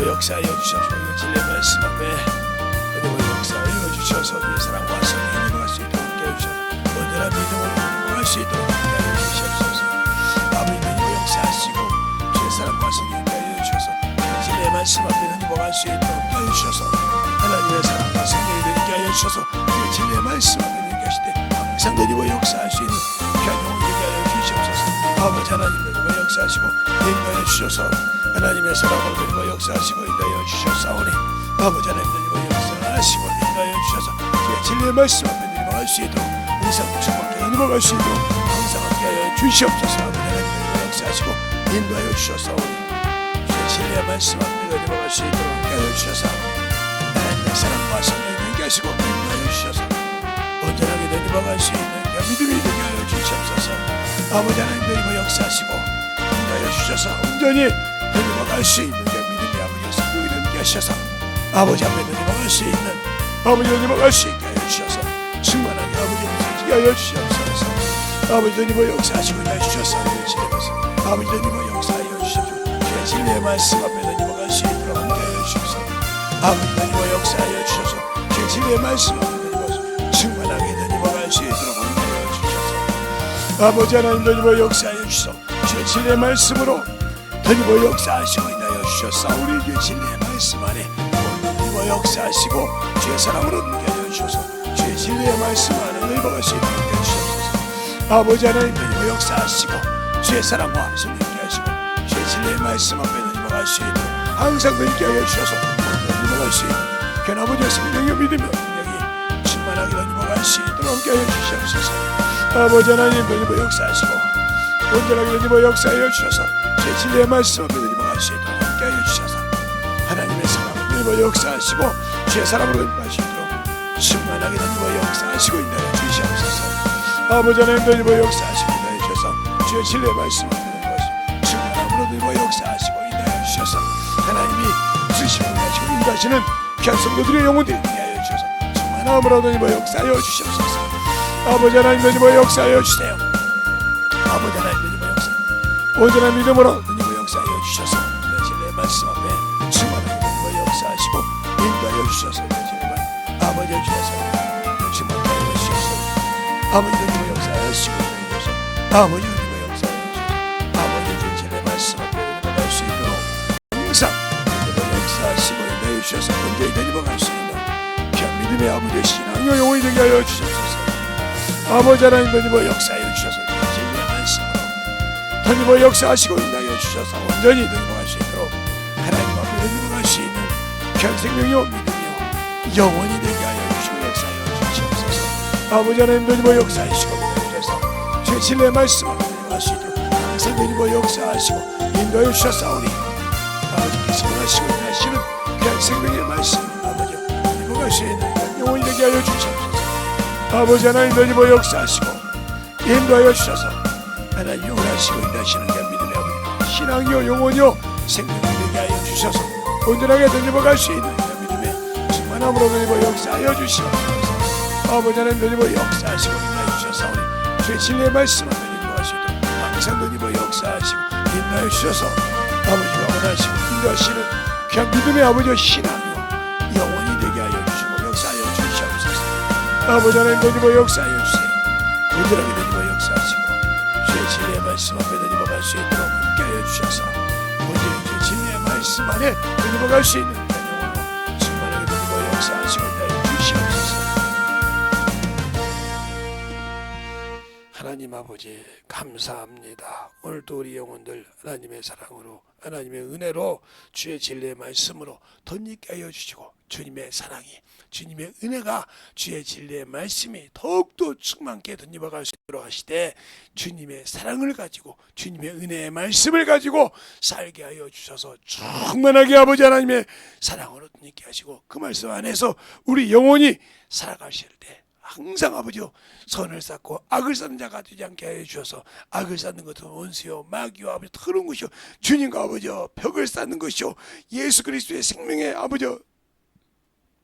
하나님 역사하여 주셔서 진리의 말씀 앞에 하나님 역사하여 주셔서 내 사랑과 성령이 임할 수 있도록 함께하여 주셔서 언제나 믿음으로 임할 수 있도록 함께하여 주시옵소서. 아버지 하나님 역사하시고 주의 사랑과 성령이 임하여 주셔서 진리의 말씀 앞에 임할 수 있도록 함께하여 주셔서 하나님의 사랑과 성령이 임하여 주셔서 주의 진리의 말씀 앞에 임하실 때 항상 드리고 역사할 수 있는 귀한 영혼이 되게 하여 주시옵소서. 아버지 하나님 드리고 역사하시고 인도하여 주셔서 하나님의 사랑을 드리고 역사하시고 인도하여 주셨사오니 아버지 하나님 드리고 역사하시고 인도하여 주셔서 주의 진리의 말씀 앞에 드리고 수 있도록 항상 주님께 넘어갈 수 있도록 항상 함께하여 주시옵소서. 아버지 하나님 드리고 역사하시고 인도하여 주셨사오니 주의 진리의 말씀 앞에 넘어갈 수 있도록 함께하여 주셔서 하나님의 사랑과 성령이 되게 하시고 인도하여 주셔서 온전하게 넘어갈 수 있는 믿음이 되게 하여 주시옵소서. 아버지 하나님 드리고 역사하시고 인도하여 주셔서 온전히 넘어갈 수 있는 믿음이 아버지 성령이 되게 하셔서 아버지 앞에 넘어갈 수 있는 아버지 넘어갈 수 있게 하여 주셔서 충만하게 아버지 부서지게 하여 주시옵소서. 아버지 드리고 역사하시고 인도하여 주셔서 아버지 드리고 역사하여 주셔서 주의 진리의 말씀 앞에 넘어갈 수 있도록 함께하여 주셔서 아버지 드리고 역사하여 주셔서 주의 진리의 말씀 앞에 넘어가서 충만하게 넘어갈 수 있도록 함께하여 주셔서 아버지 하나님 드리고 역사하여 주셔서 주의 진리의 말씀으로 드리고 역사하시고 인하여 주셔서 우리 주의 진리의 말씀 안에 드리고 역사하시고 주의 사랑으로 인하여 주셔서 주의 진리의 말씀 안에 넘어갈 수 있도록 하여 주셔서 아버지 하나님 드리고 역사하시고 주의 사랑과 성령께 하시고 주의 진리의 말씀 앞에 넘어갈 수 있도록 항상 드리게 하여 주셔서 넘어갈 수 있는 그 아버지의 성령의 믿음과 능력이 충만하게 넘어갈 수 있도록 함께 하여 주시옵소서. 아버지 하나님 드리고 역사하시고 온전하게 드리고 역사하여 주셔서 주의 진리의 말씀 앞에 넘어갈 수 있도록 함께 하여 주셔서 하나님의 사랑을 드리고 역사하시고 주의 사랑으로 임할 수 있도록 충만하게 드리고 역사하시고 인하여 주시옵소서. 아버지 하나님 드리고 역사하시고 인하여 주셔서 주의 진리의 말씀 앞에 넘어가시고 충만함으로 드리고 역사하시고 인하여 주셔서 하나님이 주시고 인하시고 인도하시는 귀한 성도들의 영혼들이 인하여 주셔서 충만함으로 드리고 역사하여 주시옵소서. 아버지 하나님 드리고 역사하여 주세요. 아버지 하나님 드리고 역사 온전한 믿음으로 드리고 역사하여 주셔서 진리의 말씀 앞에 충만하게 드리고 역사하시고 인도하여 주셔서 아버지 주셔서 충만하게 하여 주셔서 아버지 드리고 역사하시고 주셔서 아버지 드리고 역사하여 주셔서 아버지 주의 진리의 말씀 앞에 드리고 수 있도록 항상 드리고 역사하시고 인도하여 주셔서 온전히 드리고 갈 수 있는 귀한 믿음의 아버지의 신앙의 영혼이 되게 하여 주셔서 아버지 하나님 드리고 역사하여 주셔서 진리의 말씀으로 드리고 역사하시고 인도하여 주셔서 온전히 드리고 갈 수 있도록 하나님 앞에 드리고 갈 수 있는 귀한 생명이요 믿음이요 영원히 되게 하여 주시고 역사하여 주시옵소서. 아버지 하나님 드리고 역사하시고 인도하여 주셔서 주의 진리의 말씀 앞에 드리고 갈 수 있도록 항상 드리고 역사하시고 인도하여 주셨사오니 아버지께서 원하시고 인하시는 귀한 생명의 말씀 아버지 드리고 갈 수 있는 영원히 되게 하여 주시옵소서. 아버지 하나님 드리고 역사하시고 인도하여 주셔서 하나님 원하시고 인도하시는 그 믿음의 아버지 신앙이요 영혼이요 생명이 되게 하여 주셔서 온전하게 드리고 갈 수 있는 그 믿음의 충만함으로 드리고 역사하여 주시옵소서. 아버지 하나님 드리고 역사하시고 인도하여 주셔서 주의 진리의 말씀 앞에 드리고 갈 수 있도록 항상 드리고 역사하시고 인도하여 주셔서 아버지가 원하시고 인도하시는 귀한 믿음의 아버지의 신앙이요 영원히 되게 하여 주시고 역사하여 주시옵소서. 아버지 하나님 드리고 역사하여 주세요. 온전하게 드리고 역사하시고 주의 진리의 말씀 앞에 드리고 갈 수 있도록 함께하여 주셔서 온전히 주의 진리의 말씀 안에 드리고 갈 수 있는 영혼으로 충만하게 드리고 역사하시고 인도하여 주시옵소서. 하나님 아버지 감사합니다. 오늘도 우리 영혼들 하나님의 사랑으로 하나님의 은혜로 주의 진리의 말씀으로 덧입게 하여 주시고 주님의 사랑이 주님의 은혜가 주의 진리의 말씀이 더욱더 충만케 덧입어갈 수 있도록 하시되 주님의 사랑을 가지고 주님의 은혜의 말씀을 가지고 살게 하여 주셔서 충만하게 아버지 하나님의 사랑으로 덧입게 하시고 그 말씀 안에서 우리 영혼이 살아가실 때 항상 아버지요 선을 쌓고 악을 쌓는 자가 되지 않게 하여 주셔서 악을 쌓는 것은 원수요 마귀요 아버지 더러운 것이요 주님과 아버지요 벽을 쌓는 것이요 예수 그리스도의 생명의 아버지요